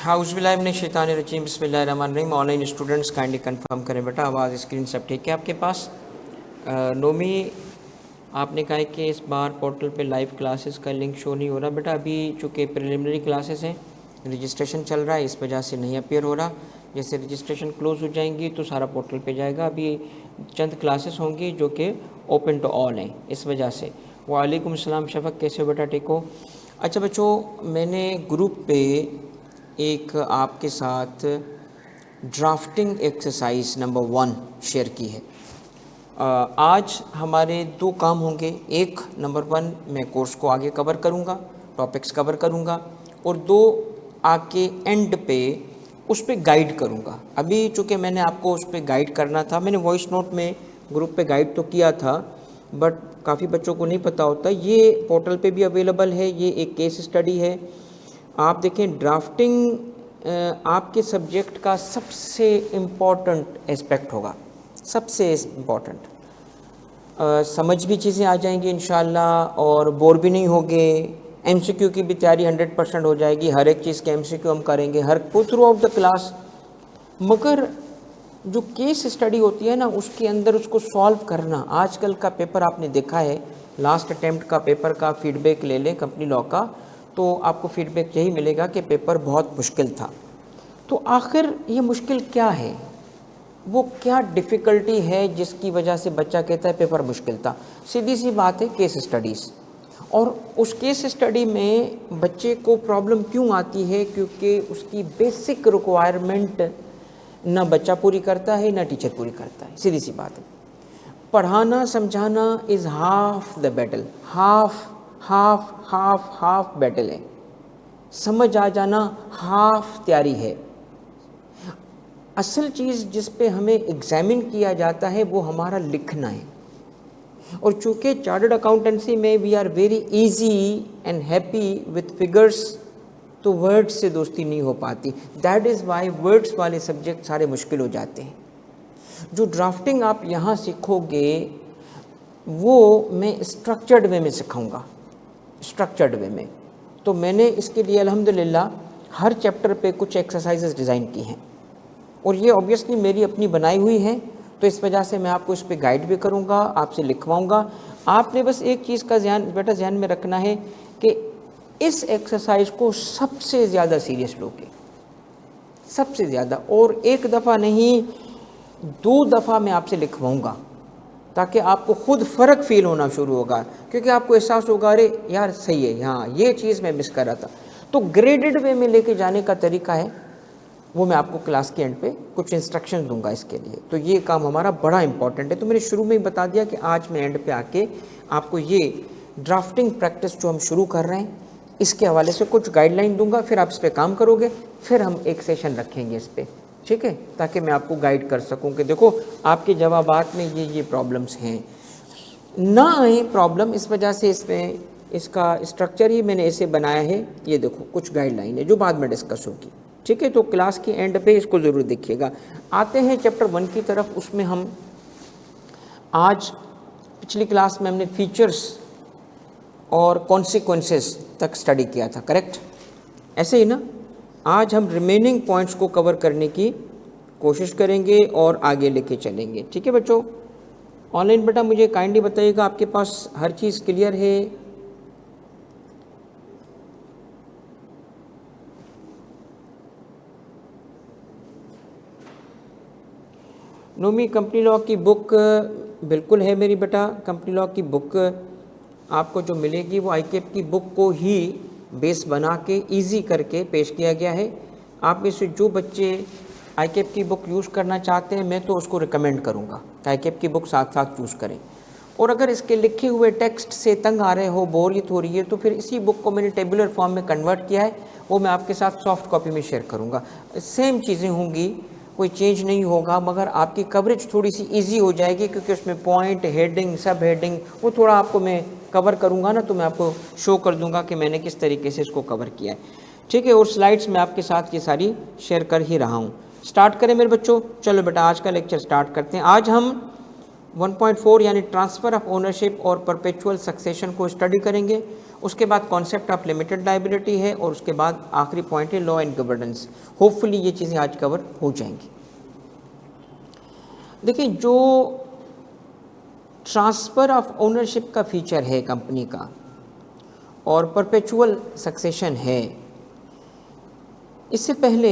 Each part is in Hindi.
हाउज़ुबिल्लाहिमिनश्शैतानिर्रजीम बिस्मिल्लाहिर्रहमानिर्रहीम। ऑनलाइन स्टूडेंट्स काइंडली कंफर्म करें बेटा, आवाज़ स्क्रीन सब ठीक है आपके पास। नोमी आपने कहा है कि इस बार पोर्टल पे लाइव क्लासेस का लिंक शो नहीं हो रहा बेटा। अभी चूँकि प्रिलिमिनरी क्लासेस हैं, रजिस्ट्रेशन चल रहा है, इस वजह से नहीं अपीयर हो रहा। जैसे रजिस्ट्रेशन क्लोज़ हो जाएंगी तो सारा पोर्टल पे जाएगा। अभी चंद क्लासेस होंगी जो कि ओपन टू ऑल हैं, इस वजह से। वालेकुम सलाम शफ़क़, कैसे हो बेटा, ठीक हो? अच्छा बच्चों, मैंने ग्रुप पे एक आपके साथ ड्राफ्टिंग एक्सरसाइज नंबर 1 शेयर की है। आज हमारे 2 काम होंगे। एक, नंबर 1 मैं कोर्स को आगे कवर करूँगा, टॉपिक्स कवर करूँगा, और 2 आके एंड पे उस पर गाइड करूँगा। अभी चूँकि मैंने आपको उस पर गाइड करना था, मैंने वॉइस नोट में ग्रुप पे गाइड तो किया था, बट काफ़ी बच्चों को नहीं पता होता। ये पोर्टल पे भी अवेलेबल है, ये एक केस स्टडी है। आप देखें, ड्राफ्टिंग आपके सब्जेक्ट का सबसे इम्पॉर्टेंट एस्पेक्ट होगा, सबसे इम्पॉर्टेंट। समझ भी चीज़ें आ जाएंगी इंशाल्लाह, और बोर भी नहीं होगे। एमसीक्यू की भी तैयारी 100% हो जाएगी। हर एक चीज़ के एमसीक्यू हम करेंगे her through out the class. मगर जो केस स्टडी होती है ना, उसके अंदर उसको सॉल्व करना, आजकल का पेपर आपने देखा है, लास्ट अटेम्प्ट का पेपर का फीडबैक ले लें कंपनी लॉ का, तो आपको फीडबैक यही मिलेगा कि पेपर बहुत मुश्किल था। तो आखिर ये मुश्किल क्या है, वो क्या डिफ़िकल्टी है जिसकी वजह से बच्चा कहता है पेपर मुश्किल था? सीधी सी बात है, केस स्टडीज़। और उस केस स्टडी में बच्चे को प्रॉब्लम क्यों आती है? क्योंकि उसकी बेसिक रिक्वायरमेंट ना बच्चा पूरी करता है, ना टीचर पूरी करता है। सीधी सी बात है। पढ़ाना समझाना is half the battle, half battle है। समझ आ जाना हाफ तैयारी है। असल चीज़ जिस पे हमें एग्जामिन किया जाता है वो हमारा लिखना है। और चूँकि चार्टर्ड अकाउंटेंसी में we are very easy and happy with figures, तो वर्ड्स से दोस्ती नहीं हो पाती। दैट इज़ वाई वर्ड्स वाले सब्जेक्ट सारे मुश्किल हो जाते हैं। जो ड्राफ्टिंग आप यहाँ सीखोगे वो मैं स्ट्रक्चर्ड वे में सिखाऊंगा, स्ट्रक्चर्ड वे में। तो मैंने इसके लिए अल्हम्दुलिल्लाह हर चैप्टर पे कुछ एक्सरसाइजेस डिज़ाइन की हैं, और ये ऑब्वियसली मेरी अपनी बनाई हुई है, तो इस वजह से मैं आपको इस पे गाइड भी करूँगा, आपसे लिखवाऊँगा। आपने बस एक चीज़ का बेटा ध्यान में रखना है कि इस एक्सरसाइज को सबसे ज़्यादा सीरियस लोगे, सबसे ज़्यादा। और एक दफ़ा नहीं, 2 दफ़ा मैं आपसे लिखवाऊँगा, ताकि आपको खुद फ़र्क फ़ील होना शुरू होगा, क्योंकि आपको एहसास होगा अरे यार सही है, हाँ ये चीज़ मैं मिस कर रहा था। तो ग्रेडेड वे में लेके जाने का तरीका है, वो मैं आपको क्लास के एंड पे कुछ इंस्ट्रक्शन दूंगा इसके लिए। तो ये काम हमारा बड़ा इंपॉर्टेंट है। तो मैंने शुरू में ही बता दिया कि आज मैं एंड पे आके आपको ये ड्राफ्टिंग प्रैक्टिस जो हम शुरू कर रहे हैं, इसके हवाले से कुछ गाइडलाइन दूंगा, फिर आप इस पर काम करोगे, फिर हम एक सेशन रखेंगे इस पर, ठीक है, ताकि मैं आपको गाइड कर सकूँ कि देखो आपके जवाबात में ये प्रॉब्लम्स हैं, ना आए प्रॉब्लम। इस वजह से इसमें इसका स्ट्रक्चर ही मैंने ऐसे बनाया है। ये देखो कुछ गाइडलाइन है जो बाद में डिस्कस होगी, ठीक है। तो क्लास के एंड पे इसको ज़रूर देखिएगा। आते हैं चैप्टर 1 की तरफ। उसमें हम आज, पिछली क्लास में हमने फीचर्स और कॉन्सिक्वेंसेस तक स्टडी किया था, करेक्ट? ऐसे ही ना, आज हम रिमेनिंग पॉइंट्स को कवर करने की कोशिश करेंगे और आगे लेके चलेंगे, ठीक है बच्चों? ऑनलाइन बेटा मुझे काइंडली बताइएगा आपके पास हर चीज़ क्लियर है? नोमी, कंपनी लॉ की बुक बिल्कुल है मेरी बेटा। कंपनी लॉ की बुक आपको जो मिलेगी वो आईकेप की बुक को ही बेस बना के इजी करके पेश किया गया है। आप में से जो बच्चे आईकेप की बुक यूज़ करना चाहते हैं, मैं तो उसको रिकमेंड करूँगा कि आईकेप की बुक साथ साथ चूज़ करें। और अगर इसके लिखे हुए टेक्स्ट से तंग आ रहे हो, बोरियत हो रही है, तो फिर इसी बुक को मैंने टेबुलर फॉर्म में कन्वर्ट किया है, वो मैं आपके साथ सॉफ्ट कॉपी में शेयर करूँगा। सेम चीज़ें होंगी, कोई चेंज नहीं होगा, मगर आपकी कवरेज थोड़ी सी इजी हो जाएगी, क्योंकि उसमें पॉइंट, हेडिंग, सब हेडिंग, वो थोड़ा आपको मैं कवर करूँगा ना, तो मैं आपको शो कर दूँगा कि मैंने किस तरीके से इसको कवर किया है, ठीक है। और स्लाइड्स में आपके साथ ये सारी शेयर कर ही रहा हूँ। स्टार्ट करें मेरे बच्चों? चलो बेटा आज का लेक्चर स्टार्ट करते हैं। आज हम 1.4 यानी ट्रांसफ़र ऑफ ओनरशिप और परपेचुअल सक्सेशन को स्टडी करेंगे। उसके बाद कॉन्सेप्ट ऑफ लिमिटेड लायबिलिटी है और उसके बाद आखिरी पॉइंट है लॉ एंड गवर्नेंस। होपफुली ये चीज़ें आज कवर हो जाएंगी। देखिए, जो ट्रांसफ़र ऑफ ओनरशिप का फीचर है कंपनी का और परपेचुअल सक्सेशन है, इससे पहले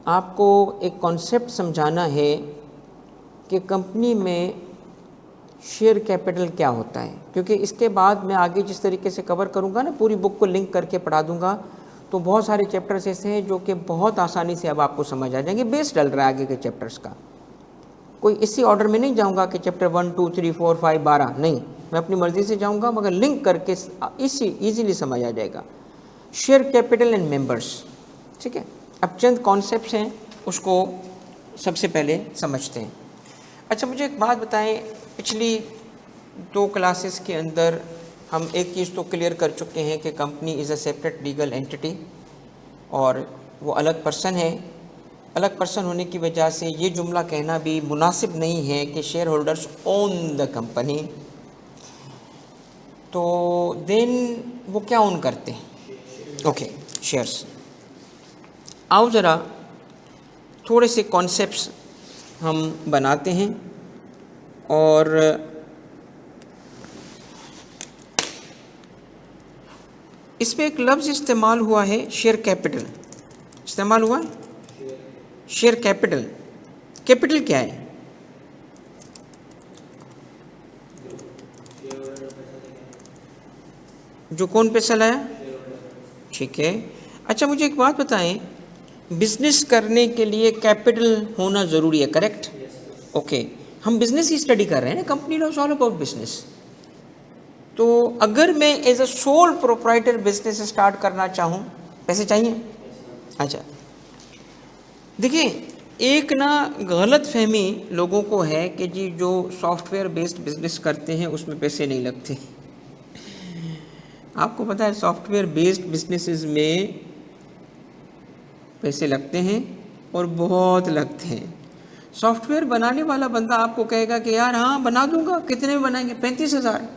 आपको एक कॉन्सेप्ट समझाना है कि कंपनी में शेयर कैपिटल क्या होता है, क्योंकि इसके बाद मैं आगे जिस तरीके से कवर करूँगा ना, पूरी बुक को लिंक करके पढ़ा दूँगा, तो बहुत सारे चैप्टर्स ऐसे हैं जो कि बहुत आसानी से अब आपको समझ आ जाएंगे। बेस डल रहा है आगे के चैप्टर्स का। कोई इसी ऑर्डर में नहीं जाऊँगा कि चैप्टर 1, 2, 3, 4, 5, 12, नहीं, मैं अपनी मर्ज़ी से जाऊँगा, मगर लिंक करके ईजीली समझ आ जाएगा। शेयर कैपिटल एंड मेंबर्स, ठीक है। अब चंद कॉन्सेप्ट्स हैं, उसको सबसे पहले समझते हैं। अच्छा, मुझे एक बात बताएं, पिछली 2 क्लासेस के अंदर हम एक चीज़ तो क्लियर कर चुके हैं कि company is a separate legal entity और वो अलग पर्सन है। अलग पर्सन होने की वजह से ये जुमला कहना भी मुनासिब नहीं है कि share holders own the company. तो देन वो क्या ओन करते हैं? Okay, shares. आओ ज़रा थोड़े से कॉन्सेप्ट्स हम बनाते हैं और इसमें एक लफ्ज़ इस्तेमाल हुआ है, शेयर कैपिटल इस्तेमाल हुआ है। शेयर कैपिटल, कैपिटल क्या है? जो कौन पैसा लाया? ठीक है। अच्छा, मुझे एक बात बताएं, बिजनेस करने के लिए कैपिटल होना ज़रूरी है, करेक्ट? ओके, हम बिजनेस ही स्टडी कर रहे हैं ना, company law is all about business. तो अगर मैं as a sole proprietor business start करना चाहूँ, पैसे चाहिए? अच्छा, देखिए, एक ना गलत फहमी लोगों को है कि जी जो सॉफ्टवेयर बेस्ड बिजनेस करते हैं उसमें पैसे नहीं लगते। आपको पता है सॉफ्टवेयर बेस्ड बिजनेसेस में पैसे लगते हैं और बहुत लगते हैं। सॉफ्टवेयर बनाने वाला बंदा आपको कहेगा कि यार हाँ बना दूंगा, कितने में बनाएंगे? 35,000,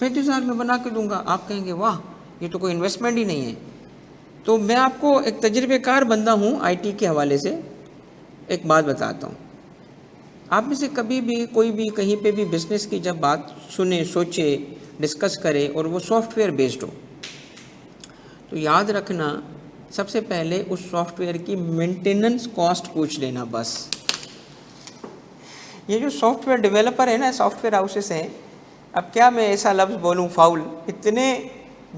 35,000 में बना के दूंगा। आप कहेंगे वाह, ये तो कोई इन्वेस्टमेंट ही नहीं है। तो मैं आपको एक तजुर्बेकार बंदा हूँ आईटी के हवाले से एक बात बताता हूँ। आप में से कभी भी कोई भी कहीं पे भी बिज़नेस की जब बात सुने, सोचे, डिस्कस करे और वो सॉफ्टवेयर बेस्ड हो, तो याद रखना सबसे पहले उस सॉफ्टवेयर की मेंटेनेंस कॉस्ट पूछ लेना बस। ये जो सॉफ्टवेयर डेवलपर है ना, सॉफ्टवेयर हाउसेस हैं, अब क्या मैं ऐसा लफ्ज़ बोलूँ फाउल, इतने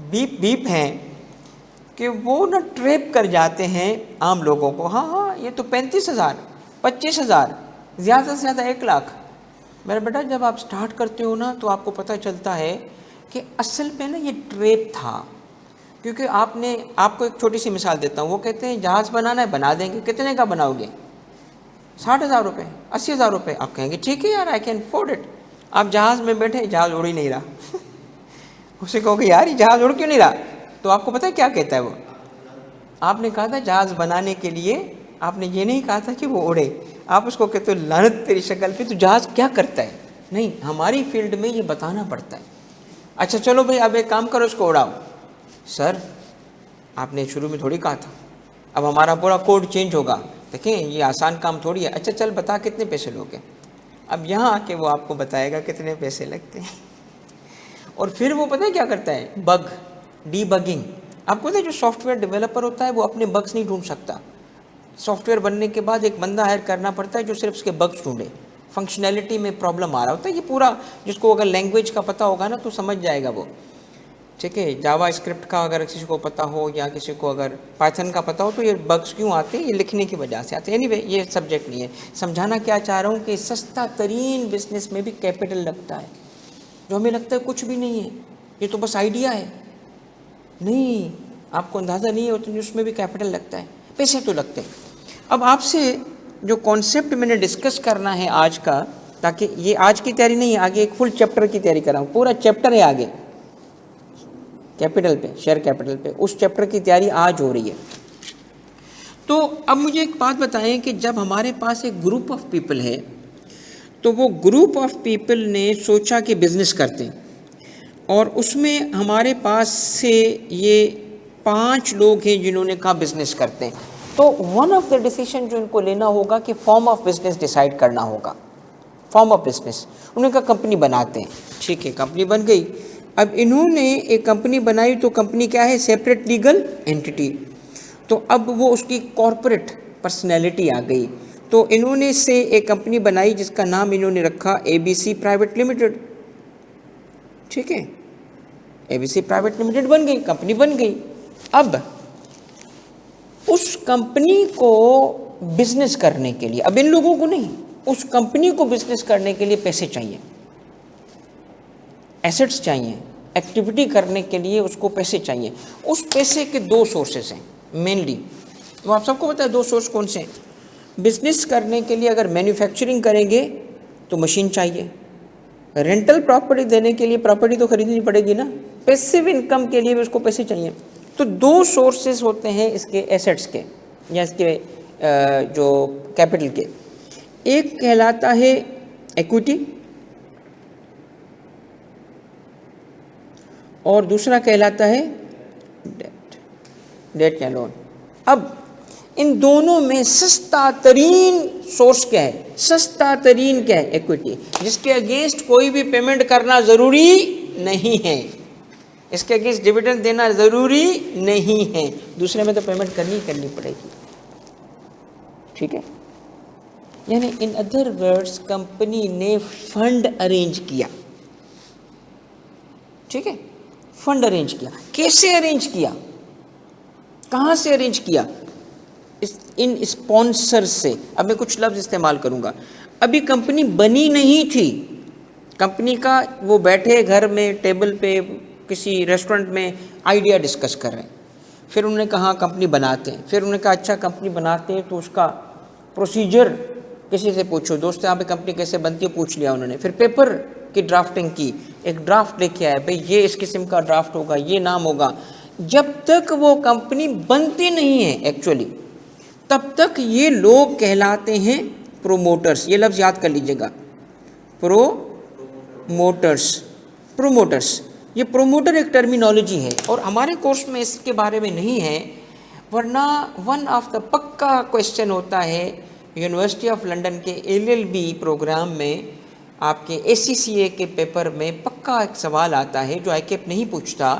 बीप बीप हैं कि वो ना ट्रैप कर जाते हैं आम लोगों को। हाँ, ये तो 35,000, 25,000, ज़्यादा से ज़्यादा 1 लाख। मेरा बेटा, जब आप स्टार्ट करते हो ना तो आपको पता चलता है कि असल में ना ये ट्रैप था। क्योंकि आपको एक छोटी सी मिसाल देता हूँ। वो कहते हैं जहाज़ बनाना है, बना देंगे। कितने का बनाओगे? 60,000 रुपये, 80,000 रुपये। आप कहेंगे ठीक है यार, आई कैन अफोर्ड इट। आप जहाज़ में बैठे, जहाज़ उड़ ही नहीं रहा। उसे कहोगे यार ये जहाज़ उड़ क्यों नहीं रहा? तो आपको पता है क्या कहता है वो? आपने कहा था जहाज़ बनाने के लिए, आपने ये नहीं कहा था कि वो उड़े। आप उसको कहते हो लानत तेरी शक्ल पे, तो जहाज़ क्या करता है? नहीं, हमारी फील्ड में ये बताना पड़ता है। अच्छा चलो भाई, अब एक काम करो, इसको उड़ाओ। सर आपने शुरू में थोड़ी कहा था, अब हमारा पूरा कोड चेंज होगा। देखें ये आसान काम थोड़ी है। अच्छा चल बता कितने पैसे लोगे? अब यहाँ आके वो आपको बताएगा कितने पैसे लगते हैं। और फिर वो पता है क्या करता है? Bug debugging. आपको पता है जो सॉफ्टवेयर डेवलपर होता है वो अपने बग्स नहीं ढूंढ सकता। सॉफ्टवेयर बनने के बाद एक बंदा हायर करना पड़ता है जो सिर्फ उसके बग्स ढूंढे, फंक्शनैलिटी में प्रॉब्लम आ रहा होता है। ये पूरा, जिसको अगर लैंग्वेज का पता होगा ना तो समझ जाएगा वो, ठीक है। जावा स्क्रिप्ट का अगर किसी को पता हो या किसी को अगर पाइथन का पता हो तो ये बग्स क्यों आते हैं? ये लिखने की वजह से आते हैं। एनीवे, ये सब्जेक्ट नहीं है। समझाना क्या चाह रहा हूँ कि सस्ता तरीन बिजनेस में भी कैपिटल लगता है, जो हमें लगता है कुछ भी नहीं है, ये तो बस आइडिया है। नहीं, आपको अंदाज़ा नहीं है उतनी, उसमें भी कैपिटल लगता है, पैसे तो लगते हैं। अब आपसे जो कॉन्सेप्ट मैंने डिस्कस करना है आज का, ताकि ये आज की तैयारी नहीं है, आगे एक फुल चैप्टर की तैयारी कर रहा हूँ, पूरा चैप्टर है आगे कैपिटल पे, शेयर कैपिटल पे, उस चैप्टर की तैयारी आज हो रही है। तो अब मुझे एक बात बताएं कि जब हमारे पास एक ग्रुप ऑफ पीपल है तो वो ग्रुप ऑफ पीपल ने सोचा कि बिजनेस करते हैं, और उसमें हमारे पास से ये 5 लोग हैं जिन्होंने कहा बिजनेस करते हैं। तो वन ऑफ द डिसीजन जो इनको लेना होगा कि फॉर्म ऑफ बिजनेस डिसाइड करना होगा, फॉर्म ऑफ बिजनेस। उन्होंने कहा कंपनी बनाते हैं, ठीक है, कंपनी बन गई। अब इन्होंने एक कंपनी बनाई, तो कंपनी क्या है, सेपरेट लीगल एंटिटी। तो अब वो उसकी कॉरपोरेट पर्सनैलिटी आ गई। तो इन्होंने से एक कंपनी बनाई जिसका नाम इन्होंने रखा ABC प्राइवेट लिमिटेड, ठीक है, ABC प्राइवेट लिमिटेड बन गई, कंपनी बन गई। अब उस कंपनी को बिजनेस करने के लिए, अब इन लोगों को नहीं, उस कंपनी को बिजनेस करने के लिए पैसे चाहिए, एसेट्स चाहिए, एक्टिविटी करने के लिए उसको पैसे चाहिए। उस पैसे के 2 सोर्सेस हैं मेनली, वो आप सबको पता है 2 सोर्स कौन से हैं। बिजनेस करने के लिए अगर मैन्युफैक्चरिंग करेंगे तो मशीन चाहिए, रेंटल प्रॉपर्टी देने के लिए प्रॉपर्टी तो खरीदनी पड़ेगी ना, पैसिव इनकम के लिए भी उसको पैसे चाहिए। तो 2 सोर्सेस होते हैं इसके एसेट्स के या इसके जो कैपिटल के। एक कहलाता है इक्विटी और दूसरा कहलाता है डेट या लोन। अब इन दोनों में सस्ता तरीन सोर्स क्या है, सस्ता तरीन क्या है, इक्विटी, जिसके अगेंस्ट कोई भी पेमेंट करना ज़रूरी नहीं है, इसके अगेंस्ट डिविडेंड देना ज़रूरी नहीं है, दूसरे में तो पेमेंट करनी पड़ेगी, ठीक है। यानी इन अदर वर्ड्स कंपनी ने फंड अरेंज किया, ठीक है, फंड अरेंज किया। कैसे अरेंज किया, कहाँ से अरेंज किया, इन स्पॉन्सर से। अब मैं कुछ लफ्ज़ इस्तेमाल करूँगा। अभी कंपनी बनी नहीं थी, कंपनी का वो बैठे घर में टेबल पे किसी रेस्टोरेंट में आइडिया डिस्कस कर रहे हैं, फिर उन्होंने कहा कंपनी बनाते हैं, फिर उन्होंने कहा अच्छा कंपनी बनाते हैं तो उसका प्रोसीजर किसी से पूछो, दोस्त यहाँ पे कंपनी कैसे बनती है पूछ लिया उन्होंने, फिर पेपर की ड्राफ्टिंग की, एक ड्राफ्ट लेके आए, भाई ये इस किस्म का ड्राफ्ट होगा, ये नाम होगा। जब तक वो कंपनी बनती नहीं है एक्चुअली, तब तक ये लोग कहलाते हैं प्रोमोटर्स। ये लफ्ज़ याद कर लीजिएगा, प्रोमोटर्स। प्रोमोटर्स, ये प्रोमोटर एक टर्मिनोलॉजी है और हमारे कोर्स में इसके बारे में नहीं है, वरना वन ऑफ द पक्का क्वेश्चन होता है यूनिवर्सिटी ऑफ लंदन के LLB प्रोग्राम में, आपके ACCA के पेपर में पक्का एक सवाल आता है जो ICAP नहीं पूछता,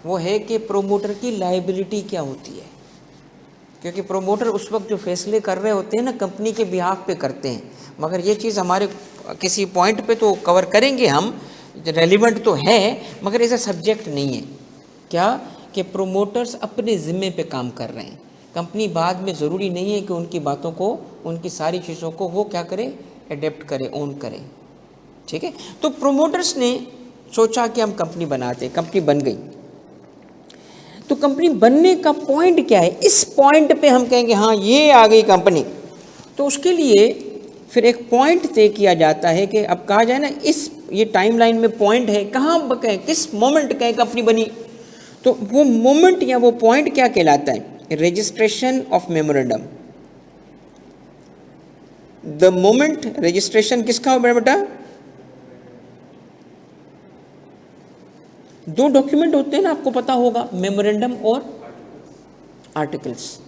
वो है कि प्रोमोटर की लायबिलिटी क्या होती है। क्योंकि प्रोमोटर उस वक्त जो फैसले कर रहे होते हैं ना, कंपनी के बिहाफ पे करते हैं, मगर ये चीज़ हमारे किसी पॉइंट पे तो कवर करेंगे हम, रेलिवेंट तो है मगर ऐसा सब्जेक्ट नहीं है। क्या कि प्रोमोटर्स अपने ज़िम्मे पे काम कर रहे हैं, कंपनी बाद में ज़रूरी नहीं है कि उनकी बातों को, उनकी सारी चीज़ों को वो क्या करे, अडेप्ट करे, ओन करे, ठीक है। तो प्रोमोटर्स ने सोचा कि हम कंपनी बनाते, कंपनी बन गई। तो कंपनी बनने का पॉइंट क्या है, इस पॉइंट पे हम कहेंगे हाँ ये आ गई कंपनी। तो उसके लिए फिर एक पॉइंट तय किया जाता है कि अब कहा जाए ना, इस ये टाइमलाइन में पॉइंट है, कहाँ कहें, किस मोमेंट कहें कंपनी बनी। तो वो मोमेंट या वो पॉइंट क्या कहलाता है, registration of memorandum. The moment registration किसका हो बेटा, 2 डॉक्यूमेंट होते हैं ना, आपको पता होगा, मेमोरेंडम और आर्टिकल्स,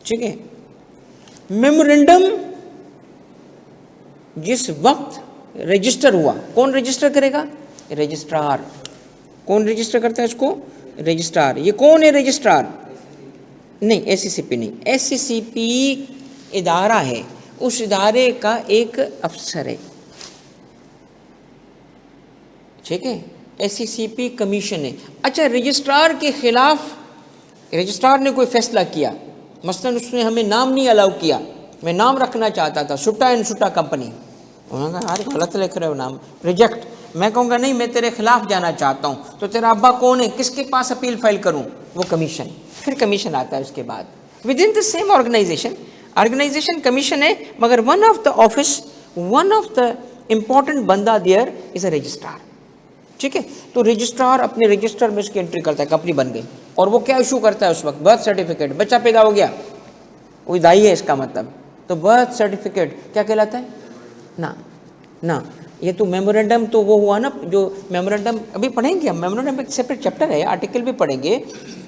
ठीक है। मेमोरेंडम जिस वक्त रजिस्टर हुआ, कौन रजिस्टर करेगा, रजिस्ट्रार। कौन रजिस्टर करता है इसको, रजिस्ट्रार। ये कौन है रजिस्ट्रार, नहीं SCCP नहीं, SCCP इदारा है, उस इदारे का एक अफसर है, ठीक है, SCCP कमीशन है। अच्छा, रजिस्ट्रार के खिलाफ रजिस्ट्रार ने कोई फैसला किया, मसलन उसने हमें नाम नहीं अलाउ किया, मैं नाम रखना चाहता था सुट्टा एंड सुट्टा कंपनी, उन्होंने कहा यार गलत लिख रहे हो नाम, रिजेक्ट। मैं कहूँगा नहीं, मैं तेरे खिलाफ जाना चाहता हूँ, तो तेरा अब्बा कौन है, किसके पास अपील फाइल करूँ, वो कमीशन। फिर कमीशन आता है उसके बाद, within the same organisation commission है, मगर one of the office, one of the important बंदा देयर इज अ रजिस्ट्रार, ठीक है। तो रजिस्ट्रार अपने रजिस्टर में इसकी एंट्री करता है, कंपनी बन गई, और वो क्या इशू करता है उस वक्त, बर्थ सर्टिफिकेट, बच्चा पैदा हो गया, वो दाई है इसका मतलब, तो बर्थ सर्टिफिकेट क्या कहलाता है ना, ना। ये तो मेमोरेंडम तो वो हुआ ना, जो मेमोरेंडम अभी पढ़ेंगे हम, मेमोरेंडम एक सेपरेट चैप्टर है, आर्टिकल भी पढ़ेंगे,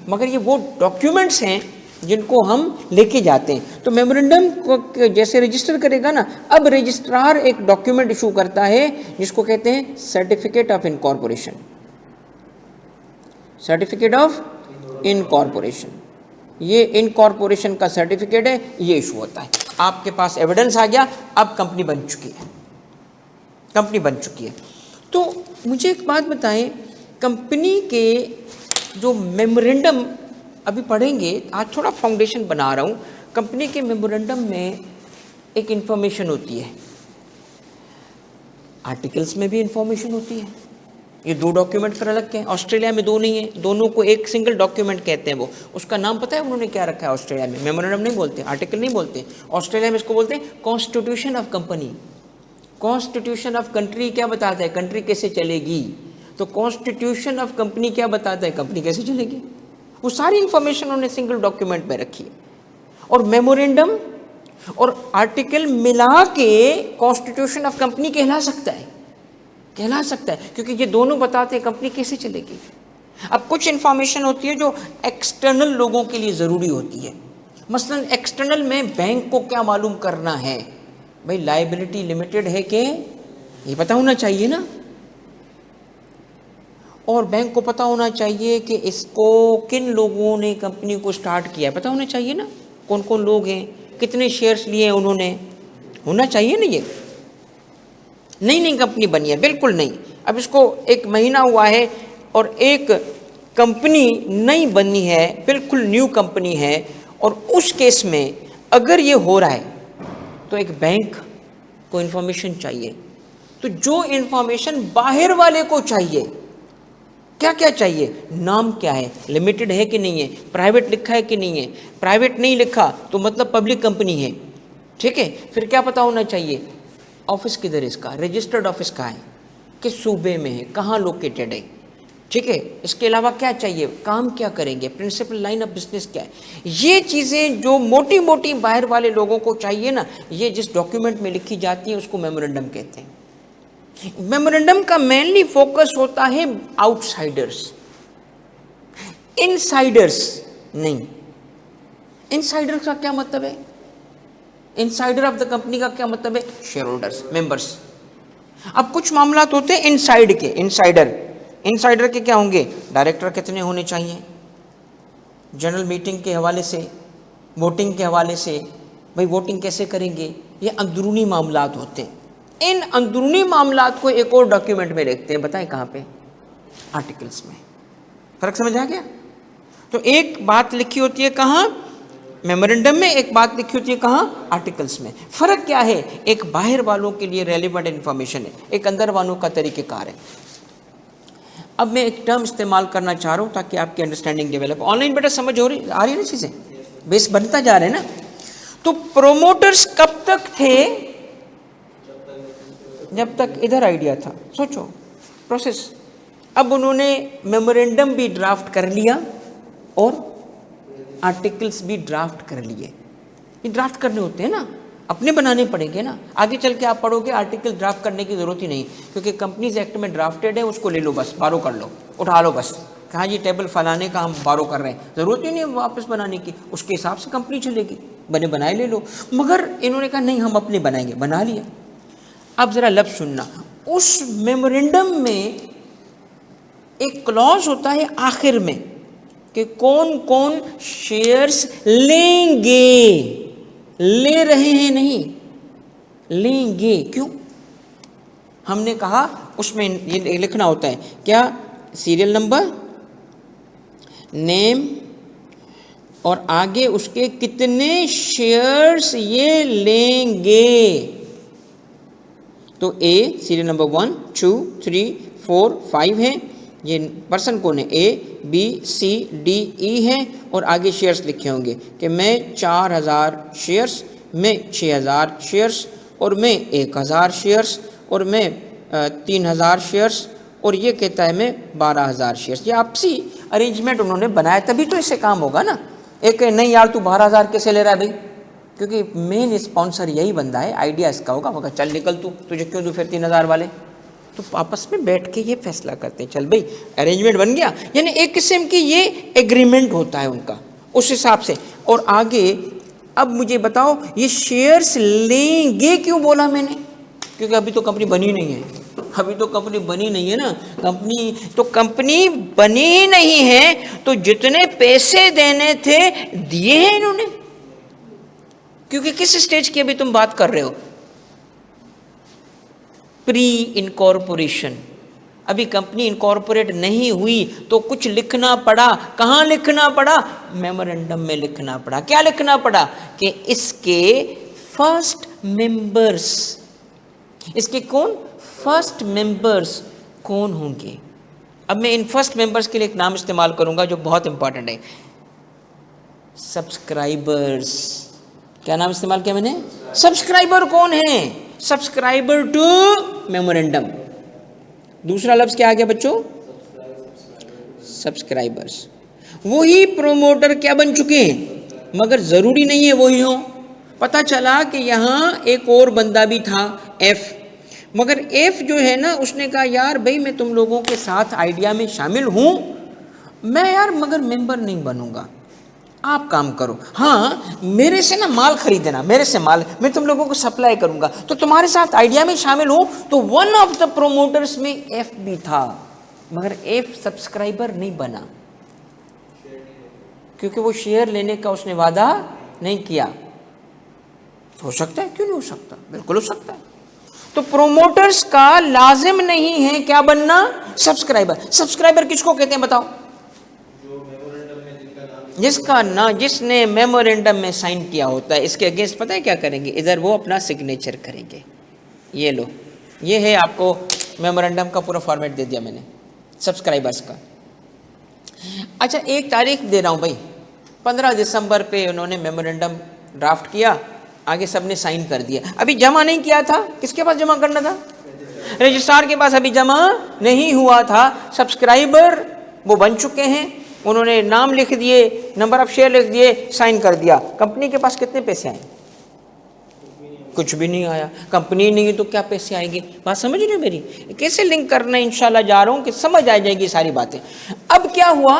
मगर ये वो डॉक्यूमेंट्स हैं जिनको हम लेके जाते हैं। तो मेमोरेंडम को जैसे रजिस्टर करेगा ना, अब रजिस्ट्रार एक डॉक्यूमेंट इशू करता है जिसको कहते हैं certificate of incorporation. Certificate of incorporation, ये इनकॉर्पोरेशन का सर्टिफिकेट है, ये इशू होता है। आपके पास एविडेंस आ गया, अब कंपनी बन चुकी है, कंपनी बन चुकी है। तो मुझे एक बात बताएं, कंपनी के जो मेमोरेंडम अभी पढ़ेंगे, आज थोड़ा फाउंडेशन बना रहा हूँ। कंपनी के मेमोरेंडम में एक इंफॉर्मेशन होती है, आर्टिकल्स में भी इंफॉर्मेशन होती है। ये दो डॉक्यूमेंट फिर अलग के हैं, ऑस्ट्रेलिया में दो नहीं है, दोनों को एक सिंगल डॉक्यूमेंट कहते हैं। वो उसका नाम पता है उन्होंने क्या रखा है ऑस्ट्रेलिया में? मेमोरेंडम नहीं बोलते, आर्टिकल नहीं बोलते, ऑस्ट्रेलिया में इसको बोलते हैं constitution of company. Constitution of country क्या बताता है? कंट्री कैसे चलेगी। तो कॉन्स्टिट्यूशन ऑफ कंपनी क्या बताता है? कंपनी कैसे चलेगी। वो सारी इंफॉर्मेशन उन्होंने सिंगल डॉक्यूमेंट में रखी है। और मेमोरेंडम और आर्टिकल मिला के कॉन्स्टिट्यूशन ऑफ कंपनी कहला सकता है, कहला सकता है, क्योंकि ये दोनों बताते हैं कंपनी कैसे चलेगी। अब कुछ इंफॉर्मेशन होती है जो एक्सटर्नल लोगों के लिए ज़रूरी होती है। मसलन एक्सटर्नल में बैंक को क्या मालूम करना है, भाई लायबिलिटी लिमिटेड है कि ये पता होना चाहिए ना, और बैंक को पता होना चाहिए कि इसको किन लोगों ने कंपनी को स्टार्ट किया है, पता होना चाहिए ना, कौन कौन लोग हैं, कितने शेयर्स लिए हैं उन्होंने, होना चाहिए ना। ये नई नई कंपनी बनी है, बिल्कुल नहीं, अब इसको एक महीना हुआ है और एक कंपनी नई बनी है, बिल्कुल न्यू कंपनी है, और उस केस में अगर ये हो रहा है तो एक बैंक को इन्फॉर्मेशन चाहिए। तो जो इन्फॉर्मेशन बाहर वाले को चाहिए, क्या क्या चाहिए? नाम क्या है, लिमिटेड है कि नहीं है, प्राइवेट लिखा है कि नहीं है, प्राइवेट नहीं लिखा तो मतलब पब्लिक कंपनी है, ठीक है। फिर क्या पता होना चाहिए? ऑफिस किधर है इसका, रजिस्टर्ड ऑफिस कहाँ है, किस सूबे में है, कहाँ लोकेटेड है, ठीक है। इसके अलावा क्या चाहिए, काम क्या करेंगे, प्रिंसिपल लाइन ऑफ बिजनेस क्या है। ये चीज़ें जो मोटी मोटी बाहर वाले लोगों को चाहिए ना, ये जिस डॉक्यूमेंट में लिखी जाती है उसको मेमोरेंडम कहते हैं। मेमोरेंडम का मेनली फोकस होता है आउटसाइडर्स, इनसाइडर्स नहीं। इनसाइडर का क्या मतलब है? इनसाइडर ऑफ द कंपनी का क्या मतलब है? Share holders, members. अब कुछ मामला होते हैं इनसाइड के, इनसाइडर के क्या होंगे? डायरेक्टर कितने होने चाहिए, जनरल मीटिंग के हवाले से, वोटिंग के हवाले से, भाई वोटिंग कैसे करेंगे, ये अंदरूनी मामलात होते हैं। इन अंदरूनी मामलात को एक और डॉक्यूमेंट में लिखते हैं, बताएं कहाँ पे? आर्टिकल्स में। फर्क समझ आ गया? तो एक बात लिखी होती है कहाँ? मेमोरेंडम में। एक बात लिखी होती है कहाँ? आर्टिकल्स में। फर्क क्या है? एक बाहर वालों के लिए रेलिवेंट इन्फॉर्मेशन है, एक अंदर वालों का तरीक़ेकार है। अब मैं एक टर्म इस्तेमाल करना चाह रहा हूँ ताकि आपकी अंडरस्टैंडिंग डेवलप। ऑनलाइन बेटा समझ हो रही, आ रही है ना चीज़ें, बेस बनता जा रहे हैं ना। तो प्रोमोटर्स कब तक थे? जब तक इधर आइडिया था। सोचो प्रोसेस। अब उन्होंने मेमोरेंडम भी ड्राफ्ट कर लिया और आर्टिकल्स भी ड्राफ्ट कर लिए। ये ड्राफ्ट करने होते हैं ना, अपने बनाने पड़ेंगे ना। आगे चल के आप पढ़ोगे आर्टिकल ड्राफ्ट करने की ज़रूरत ही नहीं, क्योंकि कंपनीज एक्ट में ड्राफ्टेड है, उसको ले लो बस, बारो कर लो, उठा लो बस, कहाँ जी टेबल फलाने का हम बारो कर रहे हैं, ज़रूरत ही नहीं है वापस बनाने की, उसके हिसाब से कंपनी चलेगी, बने बनाए ले लो। मगर इन्होंने कहा नहीं हम अपने बनाएंगे, बना लिया। अब ज़रा लफ्ज़ सुनना, उस मेमोरेंडम में एक क्लॉज होता है आखिर में कि कौन कौन शेयर्स लेंगे, ले रहे हैं नहीं, लेंगे। क्यों? हमने कहा उसमें ये लिखना होता है क्या? सीरियल नंबर, नेम और आगे उसके कितने शेयर्स ये लेंगे। तो ए सीरियल नंबर 1 2 3 4 5 है, ये पर्सन कौन है? A B C D E है, और आगे शेयर्स लिखे होंगे कि मैं 4000 शेयर्स, मैं 6000 शेयर्स, और मैं 1000 शेयर्स, और मैं 3000 शेयर्स, और ये कहता है मैं 12000 शेयर्स। ये आपसी अरेंजमेंट उन्होंने बनाया, तभी तो इससे काम होगा ना। एक नहीं यार तू 12000 कैसे ले रहा है भाई, क्योंकि मेन स्पॉन्सर यही बंदा है, आइडिया इसका होगा। मगर चल निकल तू, तुझे क्यों दूँ फिर 3,000 वाले। तो आपस में बैठ के ये फैसला करते हैं, चल भाई अरेंजमेंट बन गया, यानी एक किस्म की ये एग्रीमेंट होता है उनका उस हिसाब से। और आगे अब मुझे बताओ ये शेयर्स लेंगे क्यों बोला मैंने, क्योंकि अभी तो कंपनी बनी नहीं है, अभी तो कंपनी बनी नहीं है ना। कंपनी बनी ही नहीं है, तो जितने पैसे देने थे दिए हैं इन्होंने। क्योंकि किस स्टेज की अभी तुम बात कर रहे हो, प्री इनकॉर्पोरेशन। अभी कंपनी इनकॉर्पोरेट नहीं हुई तो कुछ लिखना पड़ा। कहाँ लिखना पड़ा, मेमोरेंडम में लिखना पड़ा। क्या लिखना पड़ा कि इसके फर्स्ट मेंबर्स, इसके कौन फर्स्ट मेंबर्स कौन होंगे। अब मैं इन फर्स्ट मेंबर्स के लिए एक नाम इस्तेमाल करूंगा जो बहुत इंपॉर्टेंट है, सब्सक्राइबर्स। क्या नाम इस्तेमाल किया मैंने, सब्सक्राइबर कौन है, सब्सक्राइबर टू मेमोरेंडम। दूसरा लफ्ज क्या आ गया बच्चों, सब्सक्राइबर्स। वही प्रोमोटर क्या बन चुके हैं, मगर जरूरी नहीं है वही हो। पता चला कि यहाँ एक और बंदा भी था, एफ, मगर एफ जो है ना उसने कहा यार भाई मैं तुम लोगों के साथ आइडिया में शामिल हूँ, मैं यार मगर मेंबर नहीं बनूंगा, आप काम करो, हाँ मेरे से ना माल खरीदना, मेरे से माल मैं तुम लोगों को सप्लाई करूंगा, तो तुम्हारे साथ आइडिया में शामिल हूँ। तो वन ऑफ द प्रोमोटर्स में एफ भी था, मगर एफ सब्सक्राइबर नहीं बना क्योंकि वो शेयर लेने का उसने वादा नहीं किया। हो सकता है, क्यों नहीं हो सकता, बिल्कुल हो सकता है। तो प्रोमोटर्स का लाजिम नहीं है क्या बनना, सब्सक्राइबर। सब्सक्राइबर किसको कहते हैं बताओ, जिसका ना जिसने मेमोरेंडम में साइन किया होता है। इसके अगेंस्ट पता है क्या करेंगे, इधर वो अपना सिग्नेचर करेंगे। ये लो, ये है आपको मेमोरेंडम का पूरा फॉर्मेट दे दिया मैंने सब्सक्राइबर्स का। अच्छा एक तारीख दे रहा हूँ भाई, 15 दिसंबर पे उन्होंने मेमोरेंडम ड्राफ्ट किया, आगे सबने साइन कर दिया। अभी जमा नहीं किया था, किसके पास जमा करना था, रजिस्ट्रार के पास अभी जमा नहीं हुआ था। सब्सक्राइबर वो बन चुके हैं, उन्होंने नाम लिख दिए, नंबर ऑफ शेयर लिख दिए, साइन कर दिया। कंपनी के पास कितने पैसे आए, कुछ भी नहीं आया। कंपनी नहीं है तो क्या पैसे आएंगे, बात समझ रहे हो मेरी, कैसे लिंक करना है इंशाल्लाह जा रहा हूं कि समझ आ जाएगी सारी बातें। अब क्या हुआ,